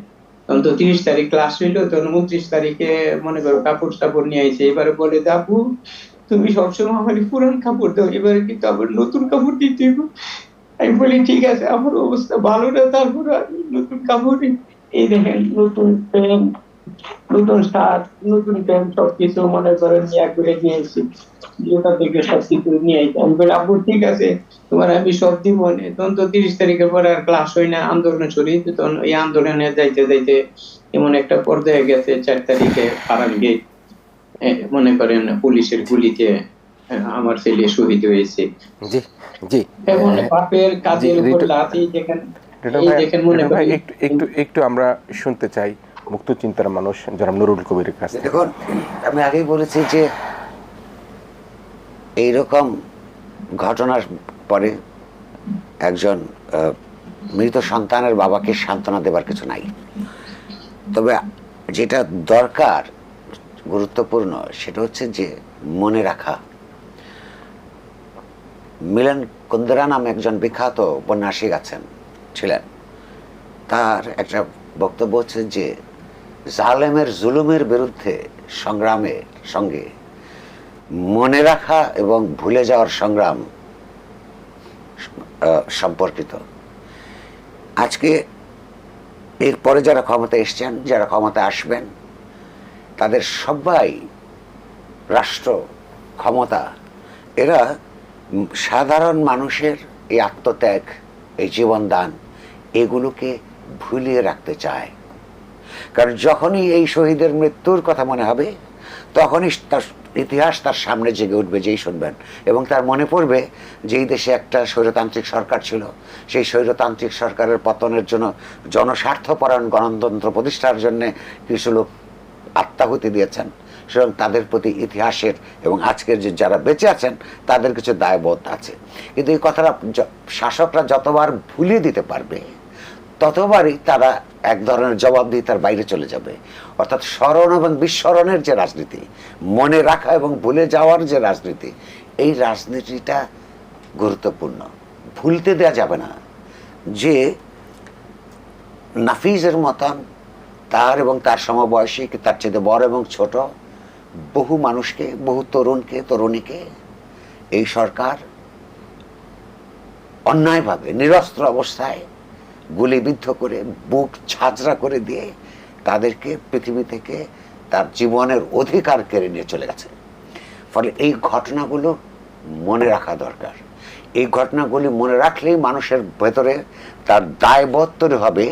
তখন তো 30 তারিখ ক্লাস হইলো, তখন 29 তারিখে মনে করো কাপড় টাপড় নিয়ে আইছে। এবারে বলে যে, আপু তুমি সবসময় আমার পুরান কাপড় দাও, এবারে কিন্তু আবার নতুন কাপড় দিতে হবে। আমি বলি ঠিক আছে, আমার অবস্থা ভালো না, তারপর আমি নতুন কাপড় এই দেখেন, নতুন প্যান্ট, নতুন শার্ট, নতুন প্যান্ট, সবকিছু মনে করেন নিয়ে করে নিয়েছি। জুতা থেকে সবকিছু নিয়ে আইছি। আমি বলি আপু ঠিক আছে, তোমার আমি সব দিব। তখন তো 30 তারিখের পরে আর ক্লাস হয় না, আন্দোলনে ছড়ি। তখন ওই আন্দোলনে যাইতে যাইতে এমন একটা পর্যায়ে গেছে, 4 তারিখে ফারান গেট মনে করেন পুলিশের গুলিতে আমার ছেলে শহীদ হয়েছে। জি জি, এবং বাপের কাজের উপর লাথি যেখানে মনে করেন একটু একটু একটু আমরা শুনতে চাই মুক্ত চিন্তার মানুষ জনাব নুরুল কবিরের কাছ থেকে। দেখুন, আমি আগেই বলেছি যে এইরকম ঘটনার পরে একজন মৃত সন্তানের বাবাকে সান্ত্বনা দেবার কিছু নাই। তবে যেটা দরকার, গুরুত্বপূর্ণ, সেটা হচ্ছে যে মনে রাখা। মিলন কুন্দেরা নামে একজন বিখ্যাত উপন্যাসিক ছিলেন। তার একটা বক্তব্য হচ্ছে যে জালেমের জুলুমের বিরুদ্ধে সংগ্রামের সঙ্গে মনে রাখা এবং ভুলে যাওয়ার সংগ্রাম সম্পর্কিত। আজকে এরপরে যারা ক্ষমতা এসছেন, যারা ক্ষমতা আসবেন, তাদের সবাই রাষ্ট্র ক্ষমতা, এরা সাধারণ মানুষের এই আত্মত্যাগ, এই জীবনদান, এগুলোকে ভুলিয়ে রাখতে চায়। কারণ যখনই এই শহীদের মৃত্যুর কথা মনে হবে, তখনই তার ইতিহাস তার সামনে জেগে উঠবে, যেই শুনবেন। এবং তার মনে পড়বে যে এই দেশে একটা স্বৈরতান্ত্রিক সরকার ছিল, সেই স্বৈরতান্ত্রিক সরকারের পতনের জন্য জনস্বার্থপরায়ণ গণতন্ত্র প্রতিষ্ঠার জন্য কিছু লোক আত্মাহুতি দিয়েছেন। সুতরাং তাদের প্রতি ইতিহাসের এবং আজকের যে যারা বেঁচে আছেন তাদের কিছু দায়বোধ আছে। কিন্তু এই কথাটা শাসকরা যতবার ভুলিয়ে দিতে পারবে, ততবারই তারা এক ধরনের জবাবদিহিতার বাইরে চলে যাবে। অর্থাৎ স্মরণ এবং বিস্মরণের যে রাজনীতি, মনে রাখা এবং ভুলে যাওয়ার যে রাজনীতি, এই রাজনীতিটা গুরুত্বপূর্ণ, ভুলতে দেওয়া যাবে না। যে নাফিজের মতন তার এবং তার সমবয়সী, তার চেয়ে বড় এবং ছোট বহু মানুষকে, বহু তরুণকে, তরুণীকে এই সরকার অন্যায়ভাবে নিরস্ত্র অবস্থায় গুলিবিদ্ধ করে, বুক ঝাঁঝরা করে দিয়ে তাদেরকে পৃথিবী থেকে তার জীবনের অধিকার কেড়ে নিয়ে চলে গেছে। ফলে এই ঘটনাগুলো মনে রাখা দরকার। এই ঘটনাগুলি মনে রাখলেই মানুষের ভেতরে তার দায়বোধ তৈরি হবে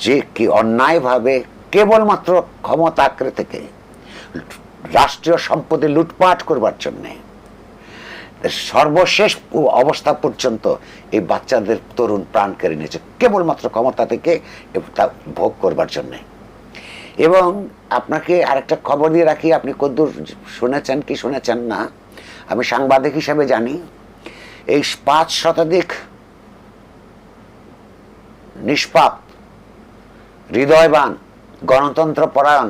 যে কি অন্যায়ভাবে কেবলমাত্র ক্ষমতা আঁকড়ে থেকে রাষ্ট্রীয় সম্পত্তি লুটপাট করবার জন্যে সর্বশেষ অবস্থা পর্যন্ত এই বাচ্চাদের তরুণ প্রাণ কেড়ে নিয়েছে, কেবলমাত্র ক্ষমতা থেকে তা ভোগ করবার জন্যে। এবং আপনাকে আরেকটা খবর দিয়ে রাখি, আপনি কদ্দূর শুনেছেন কি শুনেছেন না, আমি সাংবাদিক হিসেবে জানি, এই 5 শতাধিক নিষ্পাপ, হৃদয়বান, গণতন্ত্র পরায়ণ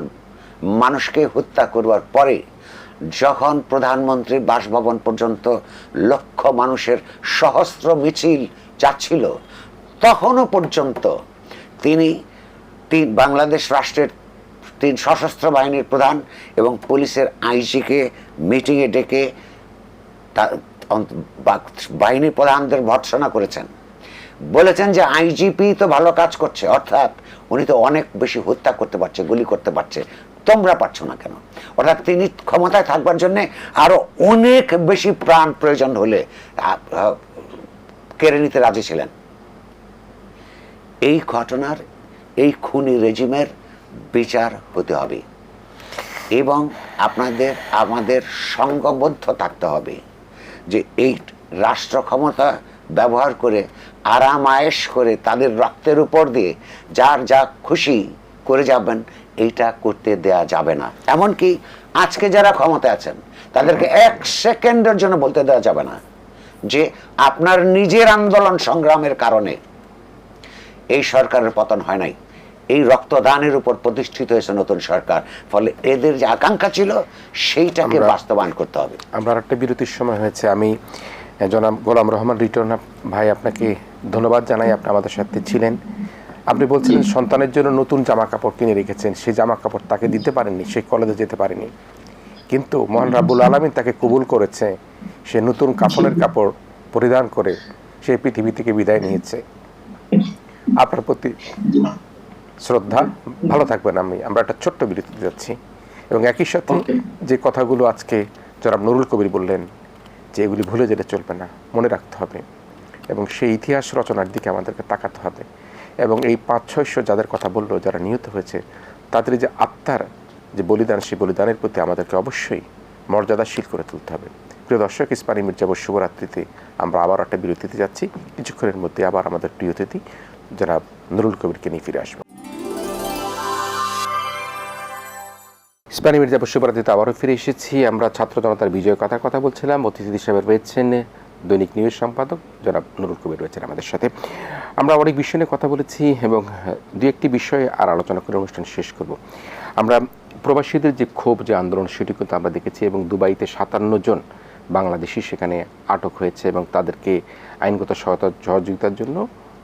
মানুষকে হত্যা করবার পরে যখন প্রধানমন্ত্রীর বাসভবন পর্যন্ত লক্ষ মানুষের সহস্র মিছিল যাচ্ছিল, তখনও পর্যন্ত তিনি বাংলাদেশ রাষ্ট্রের 3 সশস্ত্র বাহিনীর প্রধান এবং পুলিশের আইজিকে মিটিংয়ে ডেকে বাহিনীর প্রধানদের ভর্ৎসনা করেছেন, বলেছেন যে আইজিপি তো ভালো কাজ করছে, অর্থাৎ উনি তো অনেক বেশি হত্যা করতে পারছে, গুলি করতে পারছে, তোমরা পারছো না কেন। অর্থাৎ তিনি ক্ষমতায় থাকবার জন্য আরো অনেক বেশি প্রাণ প্রয়োজন হলে কেড়ে নিতে রাজি ছিলেন। এই ঘটনার, এই খুনি রেজিমের বিচার হতে হবে এবং আমাদের সংঘবদ্ধ থাকতে হবে যে এই রাষ্ট্র ক্ষমতা ব্যবহার করে আরাম আয়েশ করে তাদের রক্তের উপর দিয়ে যার যা খুশি করে যাবেন, এইটা করতে দেয়া যাবে না। এমনকি আজকে যারা ক্ষমতায় আছেন তাদেরকে 1 সেকেন্ডের জন্য বলতে দেওয়া যাবে না যে আপনার নিজের আন্দোলন সংগ্রামের কারণে এই সরকারের পতন হয় নাই, এই রক্তদানের উপর প্রতিষ্ঠিত হয়েছে নতুন সরকার, ফলে এদের যে আকাঙ্ক্ষা ছিল সেইটাকে বাস্তবায়ন করতে হবে। আমরা একটা বিরতির সময় হয়েছে, আমি জনাব গোলাম রহমান রিটন ভাই আপনাকে ধন্যবাদ জানাই, আপনি আমাদের সাথে ছিলেন। আপনি বলছিলেন সন্তানের জন্য নতুন জামা কাপড় কিনে রেখেছেন, সেই জামা কাপড় তাকে দিতে পারেননি, সে কলেজে যেতে পারেনি, কিন্তু মহান রাব্বুল আলামিন তাকে কবুল করেছে, সে নতুন কাফনের কাপড় পরিধান করে সে পৃথিবী থেকে বিদায় নিয়েছে। আপনার প্রতি শ্রদ্ধা, ভালো থাকবেন। আমরা একটা ছোট্ট বিরতি যাচ্ছি এবং একই সাথে যে কথাগুলো আজকে জনাব নুরুল কবির বললেন যে এগুলি ভুলে যেতে চলবে না, মনে রাখতে হবে এবং সেই ইতিহাস রচনার দিকে আমাদেরকে তাকাতে হবে এবং এই 500-600 যাদের কথা বললো, যারা নিহত হয়েছে, তাদের যে আত্মার যে বলিদান, সেই বলিদানের প্রতি আমাদেরকে অবশ্যই মর্যাদাশীল করে তুলতে হবে। প্রিয় দর্শক, ইস্পানী মির্জাপুর শুভরাত্রিতে আমরা আবার একটা বিরতিতে যাচ্ছি, কিছুক্ষণের মধ্যে আবার আমাদের প্রিয় অতিথি জনাব নুরুল কবিরকে নিয়ে ফিরে আসবো। ইস্পানী মির্জাপুর শুভরাত্রিতে আবারও ফিরে এসেছি। আমরা ছাত্র জনতার বিজয় কথার কথা বলছিলাম, অতিথি হিসেবে রয়েছেন দৈনিক নিউজ সম্পাদক জনাব নুরুল কবির রয়েছেন আমাদের সাথে। আমরা অনেক বিষয় নিয়ে কথা বলেছি এবং 2-1টি বিষয়ে আর আলোচনা করে অনুষ্ঠান শেষ করব। আমরা প্রবাসীদের যে ক্ষোভ, যে আন্দোলন, সেটি কিন্তু আমরা দেখেছি এবং দুবাইতে 57 জন বাংলাদেশি সেখানে আটক হয়েছে এবং তাদেরকে আইনগত সহযোগিতার জন্য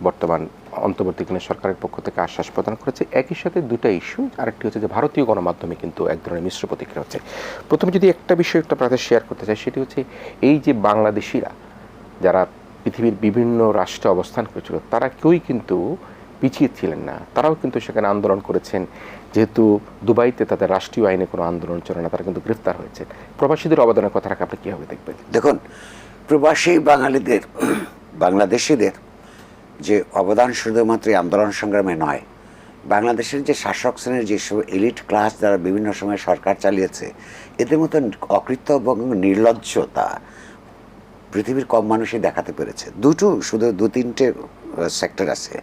বর্তমান অন্তর্বর্তীকালীন সরকারের পক্ষ থেকে আশ্বাস প্রদান করেছে। একই সাথে 2টা ইস্যু, আরেকটি হচ্ছে যে ভারতীয় গণমাধ্যমে কিন্তু এক ধরনের মিশ্র প্রতিক্রিয়া হচ্ছে। প্রথমে যদি একটা বিষয় একটা আপনাদের শেয়ার করতে চাই, সেটি হচ্ছে এই যে বাংলাদেশিরা যারা পৃথিবীর বিভিন্ন রাষ্ট্রে অবস্থান করেছিল, তারা কেউই কিন্তু পিছিয়ে ছিলেন না, তারাও কিন্তু সেখানে আন্দোলন করেছেন। যেহেতু দুবাইতে তাদের রাষ্ট্রীয় আইনে কোনো আন্দোলন চলে না, তারা কিন্তু গ্রেফতার হয়েছে। প্রবাসীদের অবদানের কথাটাকে আপনি কীভাবে দেখবেন? দেখুন, প্রবাসী বাঙালিদের, বাংলাদেশিদের যে অবদান শুধুমাত্র আন্দোলন সংগ্রামে নয়, বাংলাদেশের যে শাসক শ্রেণীর যেসব এলিট ক্লাস যারা বিভিন্ন সময় সরকার চালিয়েছে, এদের মতো অকৃত্য এবং নির্লজ্জতা পৃথিবীর কম মানুষই দেখাতে পেরেছে। শুধু 2-3টে সেক্টর আছে।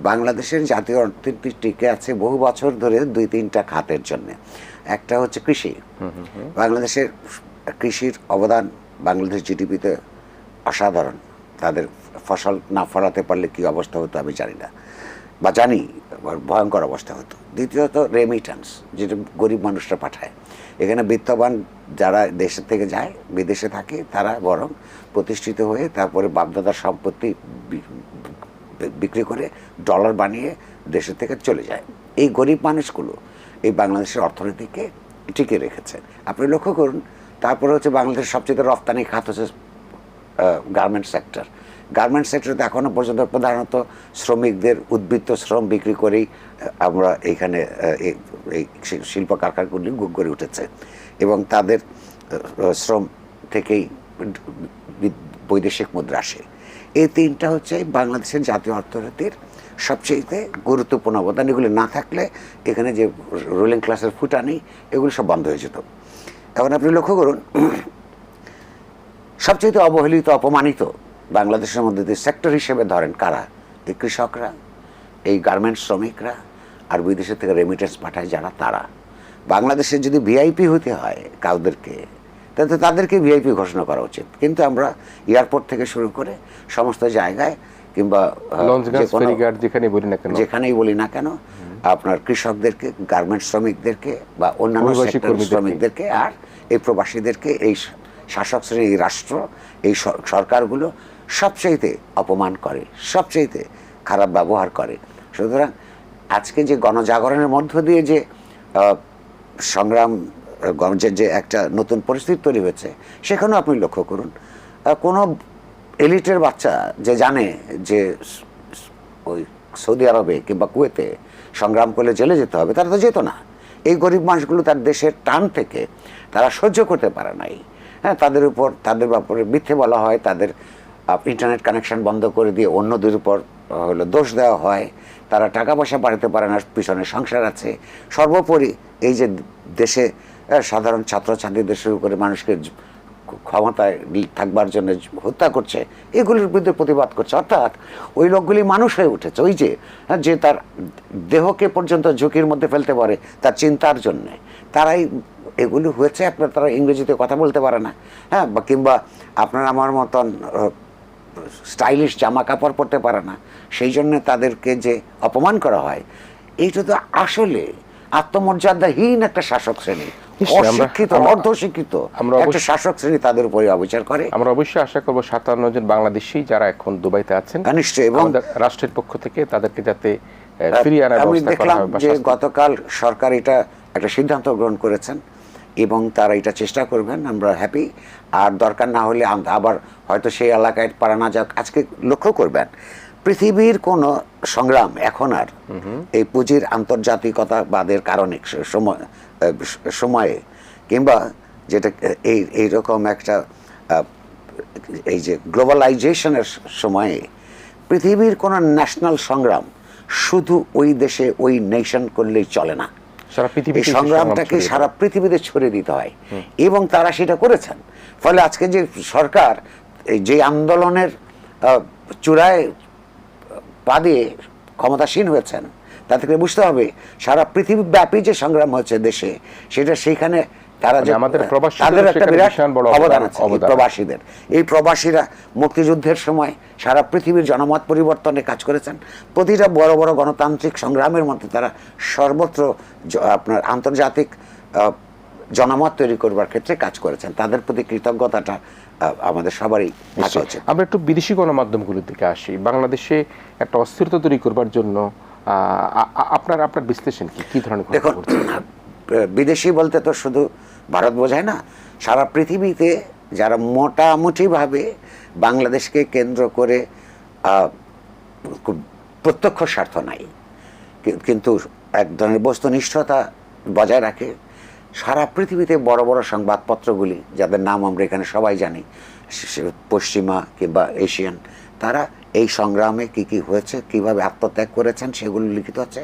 বাংলাদেশের জাতীয় অর্থনীতি টিকে আছে বহু বছর ধরে 2-3টা খাতের জন্য। একটা হচ্ছে কৃষি। বাংলাদেশের কৃষির অবদান বাংলাদেশ জিডিপিতে অসাধারণ। তাদের ফসল না ফলাতে পারলে কি অবস্থা হতো আমি জানি না, বা জানি ভয়ঙ্কর অবস্থা হতো। দ্বিতীয়ত রেমিটেন্স, যেটা গরিব মানুষরা পাঠায়। এখানে বিত্তবান যারা দেশের থেকে যায়, বিদেশে থাকে, তারা বরং প্রতিষ্ঠিত হয়ে তারপরে বাপদাদার সম্পত্তি বিক্রি করে ডলার বানিয়ে দেশের থেকে চলে যায়। এই গরিব মানুষগুলো এই বাংলাদেশের অর্থনীতিকে টিকে রেখেছে। আপনি লক্ষ্য করুন। তারপরে হচ্ছে বাংলাদেশের সবচেয়ে রপ্তানি খাত হচ্ছে গার্মেন্টস সেক্টর। গার্মেন্টস সেক্টরে এখনও পর্যন্ত প্রধানত শ্রমিকদের উদ্বৃত্ত শ্রম বিক্রি করেই আমরা এইখানে এই শিল্প কারখানাগুলি গড়ে উঠেছে এবং তাদের শ্রম থেকেই বৈদেশিক মুদ্রা আসে। এই 3টা হচ্ছে বাংলাদেশের জাতীয় অর্থনীতির সবচেয়ে গুরুত্বপূর্ণ অবদান। এগুলি না থাকলে এখানে যে রুলিং ক্লাসের ফুটানি, এগুলি সব বন্ধ হয়ে যেত। এখন আপনি লক্ষ্য করুন, সবচেয়ে অবহেলিত, অপমানিত বাংলাদেশের মধ্যে যে সেক্টর হিসেবে ধরেন কারা? এই কৃষকরা, এই গার্মেন্টস শ্রমিকরা, আর বিদেশে থেকে রেমিটেন্স পাঠায় যারা, তারা। বাংলাদেশে যদি ভিআইপি হতে হয় কাউদেরকে, তাহলে তাদেরকে ভিআইপি ঘোষণা করা উচিত। কিন্তু আমরা এয়ারপোর্ট থেকে শুরু করে সমস্ত জায়গায় কিংবা যেখানেই বলি না কেন আপনার কৃষকদেরকে, গার্মেন্টস শ্রমিকদেরকে বা অন্যান্য শ্রমিকদেরকে আর এই প্রবাসীদেরকে এই শাসক শ্রেণী, এই রাষ্ট্র, এই সরকারগুলো সবচাইতে অপমান করে, সবচাইতে খারাপ ব্যবহার করে। সুতরাং আজকে যে গণজাগরণের মধ্য দিয়ে যে সংগ্রাম, যে একটা নতুন পরিস্থিতি তৈরি হয়েছে, সেখানেও আপনি লক্ষ্য করুন কোনো এলিটের বাচ্চা যে জানে যে ওই সৌদি আরবে কিংবা কুয়েতে সংগ্রাম করলে জেলে যেতে হবে, তারা তো যেত না। এই গরিব মানুষগুলো তার দেশের টান থেকে তারা সহ্য করতে পারে নাই। হ্যাঁ, তাদের ব্যাপারে মিথ্যে বলা হয়, তাদের ইন্টারনেট কানেকশন বন্ধ করে দিয়ে অন্যদের উপর হলো দোষ দেওয়া হয়, তারা টাকা পয়সা বাড়াতে পারে না, পিছনে সংসার আছে। সর্বোপরি এই যে দেশে সাধারণ ছাত্রছাত্রীদের শুরু করে মানুষকে ক্ষমতায় থাকবার জন্য হত্যা করছে, এগুলির বিরুদ্ধে প্রতিবাদ করছে। অর্থাৎ ওই লোকগুলি মানুষ হয়ে উঠেছে, ওই যে তার দেহকে পর্যন্ত ঝুঁকির মধ্যে ফেলতে পারে তার চিন্তার জন্যে। তারাই এগুলি হয়েছে। আপনার তারা ইংরেজিতে কথা বলতে পারে না, হ্যাঁ, বা কিংবা আপনার আমার মতন স্টাইলিশ জামা কাপড় পরতে পারে না, সেই জন্য তাদেরকে যে অপমান করা হয়, এইটা তো আসলে আত্মমর্যাদাহীন একটা শাসক শ্রেণী, অশিক্ষিত, অর্ধশিক্ষিত একটা শাসক শ্রেণী তাদের উপরে অবিচার করে। আমরা অবশ্যই আশা করবো 57 জন বাংলাদেশী যারা এখন দুবাইতে আছেন, নিশ্চয়ই, এবং রাষ্ট্রের পক্ষ থেকে তাদেরকে যাতে ফিরিয়ে আনার আমি ব্যবস্থা করা দেখলাম যে গতকাল সরকার এটা একটা সিদ্ধান্ত গ্রহণ করেছেন এবং তারা এটা চেষ্টা করবেন। আমরা হ্যাপি। আর দরকার না হলে আবার হয়তো সেই এলাকায় পারা না যাক। আজকে লক্ষ্য করবেন পৃথিবীর কোন সংগ্রাম এখন আর এই পুঁজির আন্তর্জাতিকতাবাদের কারণে সময়ে কিংবা যেটা এইরকম একটা এই যে গ্লোবালাইজেশনের সময়ে পৃথিবীর কোন ন্যাশনাল সংগ্রাম শুধু ওই দেশে ওই নেশন করলেই চলে না। এই সংগ্রামটাকে সারা পৃথিবীতে ছড়িয়ে দিতে হয় এবং তারা সেটা করেছেন। ফলে আজকে যে সরকার যে আন্দোলনের চূড়ায় পা দিয়ে ক্ষমতাসীন হয়েছেন, তা থেকে বুঝতে হবে সারা পৃথিবীব্যাপী যে সংগ্রাম হচ্ছে দেশে, সেটা সেইখানে তারা তাদের একটা বিরাট অবদান আছে। প্রবাসীদের, এই প্রবাসীরা মুক্তিযুদ্ধের সময় সারা পৃথিবীর জনমত পরিবর্তনে কাজ করেছেন। প্রতিটা বড় বড় গণতান্ত্রিক সংগ্রামের মধ্যে তারা সর্বত্র আপনার আন্তর্জাতিক জনমত তৈরি করবার ক্ষেত্রে কাজ করেছেন। তাদের প্রতি কৃতজ্ঞতাটা আমাদের সবারই থাকা উচিত। আমরা একটু বিদেশি গণমাধ্যমগুলোর দিকে আসি। বাংলাদেশে একটা অস্থিরতা তৈরি করবার জন্য আপনার বিশ্লেষণ কি ধরনের? দেখুন, বিদেশি বলতে তো শুধু ভারত বোঝায় না, সারা পৃথিবীতে যারা মোটামুটিভাবে বাংলাদেশকে কেন্দ্র করে প্রত্যক্ষ স্বার্থ নাই কিন্তু এক ধরনের বস্তুনিষ্ঠতা বজায় রাখে, সারা পৃথিবীতে বড় বড় সংবাদপত্রগুলি যাদের নাম আমরা এখানে সবাই জানি, পশ্চিমা কিংবা এশিয়ান, তারা এই সংগ্রামে কি কি হয়েছে, কিভাবে আত্মত্যাগ করেছেন সেগুলো লিখিত আছে।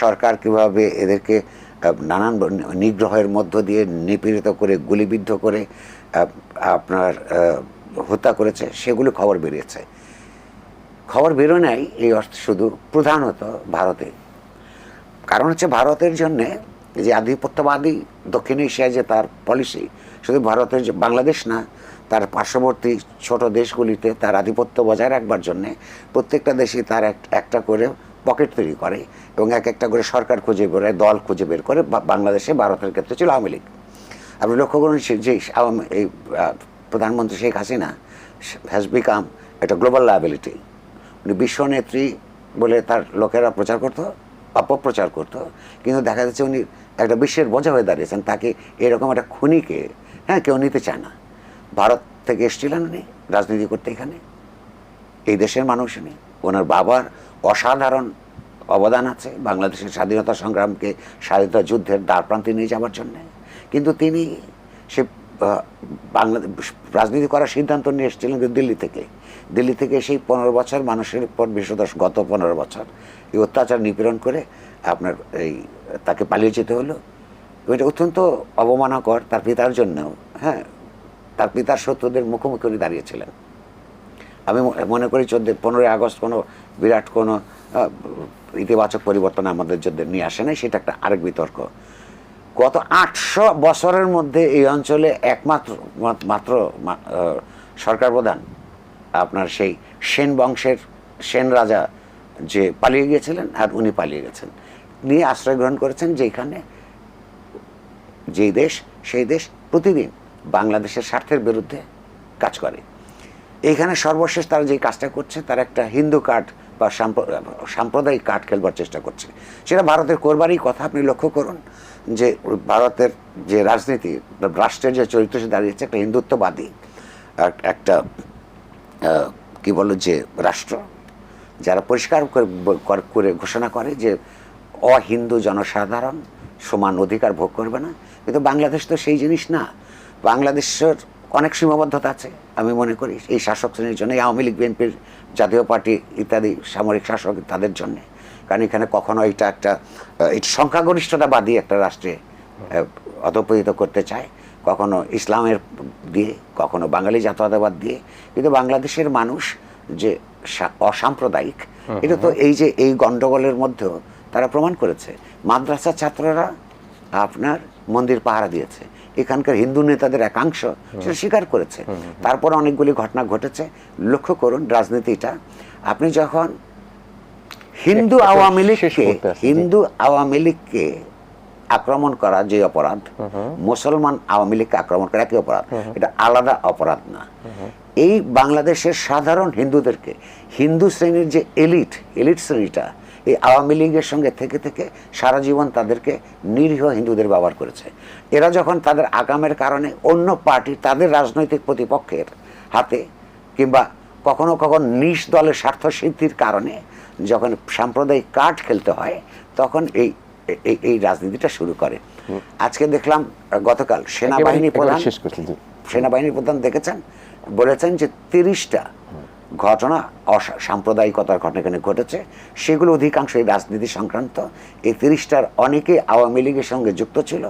সরকার কিভাবে এদেরকে নানান নিগ্রহের মধ্য দিয়ে নিপীড়িত করে, গুলিবিদ্ধ করে আপনার হত্যা করেছে, সেগুলো খবর বেরিয়েছে। খবর বেরো নাই এই অর্থ শুধু প্রধানত ভারতে। কারণ হচ্ছে ভারতের জন্যে যে আধিপত্যবাদী দক্ষিণ এশিয়ায় যে তার পলিসি, শুধু ভারতের, বাংলাদেশ না, তার পার্শ্ববর্তী ছোট দেশগুলিতে তার আধিপত্য বজায় রাখবার জন্যে প্রত্যেকটা দেশই তার একটা করে পকেট তৈরি করে এবং এক একটা করে সরকার খুঁজে বের করে, দল খুঁজে বের করে। বাংলাদেশে ভারতের ক্ষেত্রে ছিল আওয়ামী লীগ। আপনি লক্ষ্য করুন যে এই প্রধানমন্ত্রী শেখ হাসিনা হ্যাজ বিকাম একটা গ্লোবাল লায়াবিলিটি। উনি বিশ্বনেত্রী বলে তার লোকেরা প্রচার করতো, অপপ্রচার করতো, কিন্তু দেখা যাচ্ছে উনি একটা বিশ্বের বোঝা হয়ে দাঁড়িয়েছেন। তাকে এরকম একটা খুনিকে কেউ নিতে চায় না। ভারত থেকে এসেছিলেন উনি রাজনীতি করতে এখানে, এই দেশের মানুষ উনি। ওনার বাবার অসাধারণ অবদান আছে বাংলাদেশের স্বাধীনতা সংগ্রামকে, স্বাধীনতা যুদ্ধের দ্বারপ্রান্তে নিয়ে যাওয়ার জন্য। কিন্তু তিনি সে বাংলাদেশ রাজনীতি করার সিদ্ধান্ত নিয়ে এসেছিলেন দিল্লি থেকে সেই 15 বছর মানুষের উপর, বিশেষত গত 15 বছর এই অত্যাচার নিপীড়ন করে আপনার তাকে পালিয়ে যেতে হলো। এটা অত্যন্ত অবমাননাকর তার পিতার জন্য। তার পিতার শত্রুদের মুখোমুখি উনি দাঁড়িয়েছিলেন। আমি মনে করি 15ই আগস্ট কোনো বিরাট কোনো ইতিবাচক পরিবর্তন আমাদের জন্য নিয়ে আসে নাই, সেটা একটা আরেক বিতর্ক। গত 800 বছরের মধ্যে এই অঞ্চলে মাত্র সরকার প্রধান আপনার সেই সেন বংশের সেন রাজা যে পালিয়ে গিয়েছিলেন, আর উনি পালিয়ে গেছেন, নিয়ে আশ্রয় গ্রহণ করেছেন যেখানে যেই দেশ সেই দেশ প্রতিদিন বাংলাদেশের স্বার্থের বিরুদ্ধে কাজ করে। এইখানে সর্বশেষ তারা যে কাজটা করছে, তারা একটা হিন্দু কার্ড বা সাম্প্রদায়িক কার্ড খেলবার চেষ্টা করছে। সেটা ভারতের করবারই কথা। আপনি লক্ষ্য করুন যে ভারতের যে রাজনীতি, রাষ্ট্রের যে চরিত্র সে দাঁড়িয়েছে একটা হিন্দুত্ববাদী একটা কি বলো যে রাষ্ট্র, যারা পরিষ্কার করে ঘোষণা করে যে অহিন্দু জনসাধারণ সমান অধিকার ভোগ করবে না। কিন্তু বাংলাদেশ তো সেই জিনিস না। বাংলাদেশের অনেক সীমাবদ্ধতা আছে আমি মনে করি এই শাসক শ্রেণীর জন্য, আওয়ামী লীগ, বিএনপির, জাতীয় পার্টি ইত্যাদি সামরিক শাসক তাদের জন্য। কারণ এখানে কখনো এটা একটা সংখ্যাগরিষ্ঠতাবাদী একটা রাষ্ট্রে অধঃপতিত করতে চায়, কখনো ইসলামের দিয়ে, কখনো বাঙালি জাতীয়তাবাদ দিয়ে। কিন্তু বাংলাদেশের মানুষ যে অসাম্প্রদায়িক, এটা তো এই যে এই গন্ডগোলের মধ্যেও তারা প্রমাণ করেছে। মাদ্রাসার ছাত্ররা আপনার মন্দির পাহারা দিয়েছে, এখানকার হিন্দু নেতাদের একাংশ সেটা স্বীকার করেছে। তারপর অনেকগুলি ঘটনা ঘটেছে। লক্ষ্য করুন রাজনীতিটা, আপনি যখন হিন্দু আওয়ামী লীগকে আক্রমণ করা যে অপরাধ, মুসলমান আওয়ামী লীগকে আক্রমণ করা একই অপরাধ, এটা আলাদা অপরাধ না। এই বাংলাদেশের সাধারণ হিন্দুদেরকে, হিন্দু শ্রেণীর যে এলিট শ্রেণীটা এই আওয়ামী লীগের সঙ্গে থেকে থেকে সারা জীবন তাদেরকে নিরীহ হিন্দুদের ব্যবহার করেছে। এরা যখন তাদের আগামের কারণে অন্য পার্টি, তাদের রাজনৈতিক প্রতিপক্ষের হাতে, কিংবা কখনো কখনো নিজ দলের স্বার্থ সিদ্ধির কারণে যখন সাম্প্রদায়িক কার্ড খেলতে হয়, তখন এই রাজনীতিটা শুরু করে। আজকে দেখলাম গতকাল সেনাবাহিনী প্রধান দেখেছেন, বলেছেন যে 30টা ঘটনা সাম্প্রদায়িকতার ঘটনা এখানে ঘটেছে, সেগুলো অধিকাংশ এই রাজনীতি সংক্রান্ত। এই 30টার অনেকেই আওয়ামী লীগের সঙ্গে যুক্ত ছিল।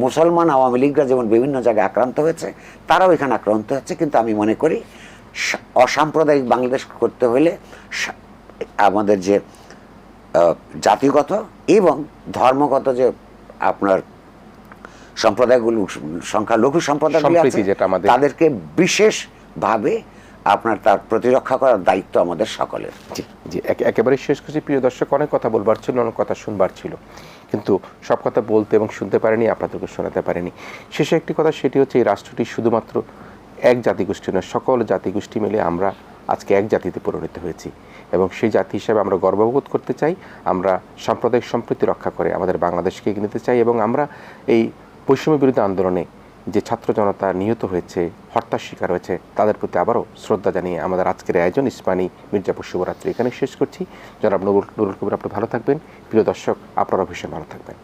মুসলমান আওয়ামী লীগরা যেমন বিভিন্ন জায়গায় আক্রান্ত হয়েছে, তারাও এখানে আক্রান্ত হচ্ছে। কিন্তু আমি মনে করি অসাম্প্রদায়িক বাংলাদেশ করতে হলে আমাদের যে জাতিগত এবং ধর্মগত যে আপনার সম্প্রদায়গুলো, সংখ্যালঘু সম্প্রদায়গুলো আছে, তাদেরকে বিশেষভাবে আপনার তার প্রতিরক্ষা করার দায়িত্ব আমাদের সকলের। জি জি, একেবারে শেষ করছি। প্রিয় দর্শক, অনেক কথা বলবার ছিল, অনেক কথা শুনবার ছিল, কিন্তু সব কথা বলতে এবং শুনতে পারেনি, আপনাদেরকে শোনাতে পারেনি। শেষে একটি কথা, সেটি হচ্ছে এই রাষ্ট্রটি শুধুমাত্র এক জাতিগোষ্ঠী নয়, সকল জাতিগোষ্ঠী মিলে আমরা আজকে এক জাতিতে পরিণত হয়েছি, এবং সেই জাতি হিসাবে আমরা গর্ববোধ করতে চাই। আমরা সাম্প্রদায়িক সম্প্রীতি রক্ষা করে আমাদের বাংলাদেশকে এগিয়ে নিতে চাই, এবং আমরা এই বৈষম্য বিরোধী আন্দোলনে যে ছাত্র জনতা নিহত হয়েছে, হত্যার শিকার হয়েছে, তাদের প্রতি আবারও শ্রদ্ধা জানিয়ে আমাদের আজকের আয়োজন ইসমানী মির্জাপুর শুভরাত্রি এখানে শেষ করছি। জনাব নুরুল কবির, আপনি ভালো থাকবেন। প্রিয় দর্শক, আপনারা ভীষণ ভালো থাকবেন।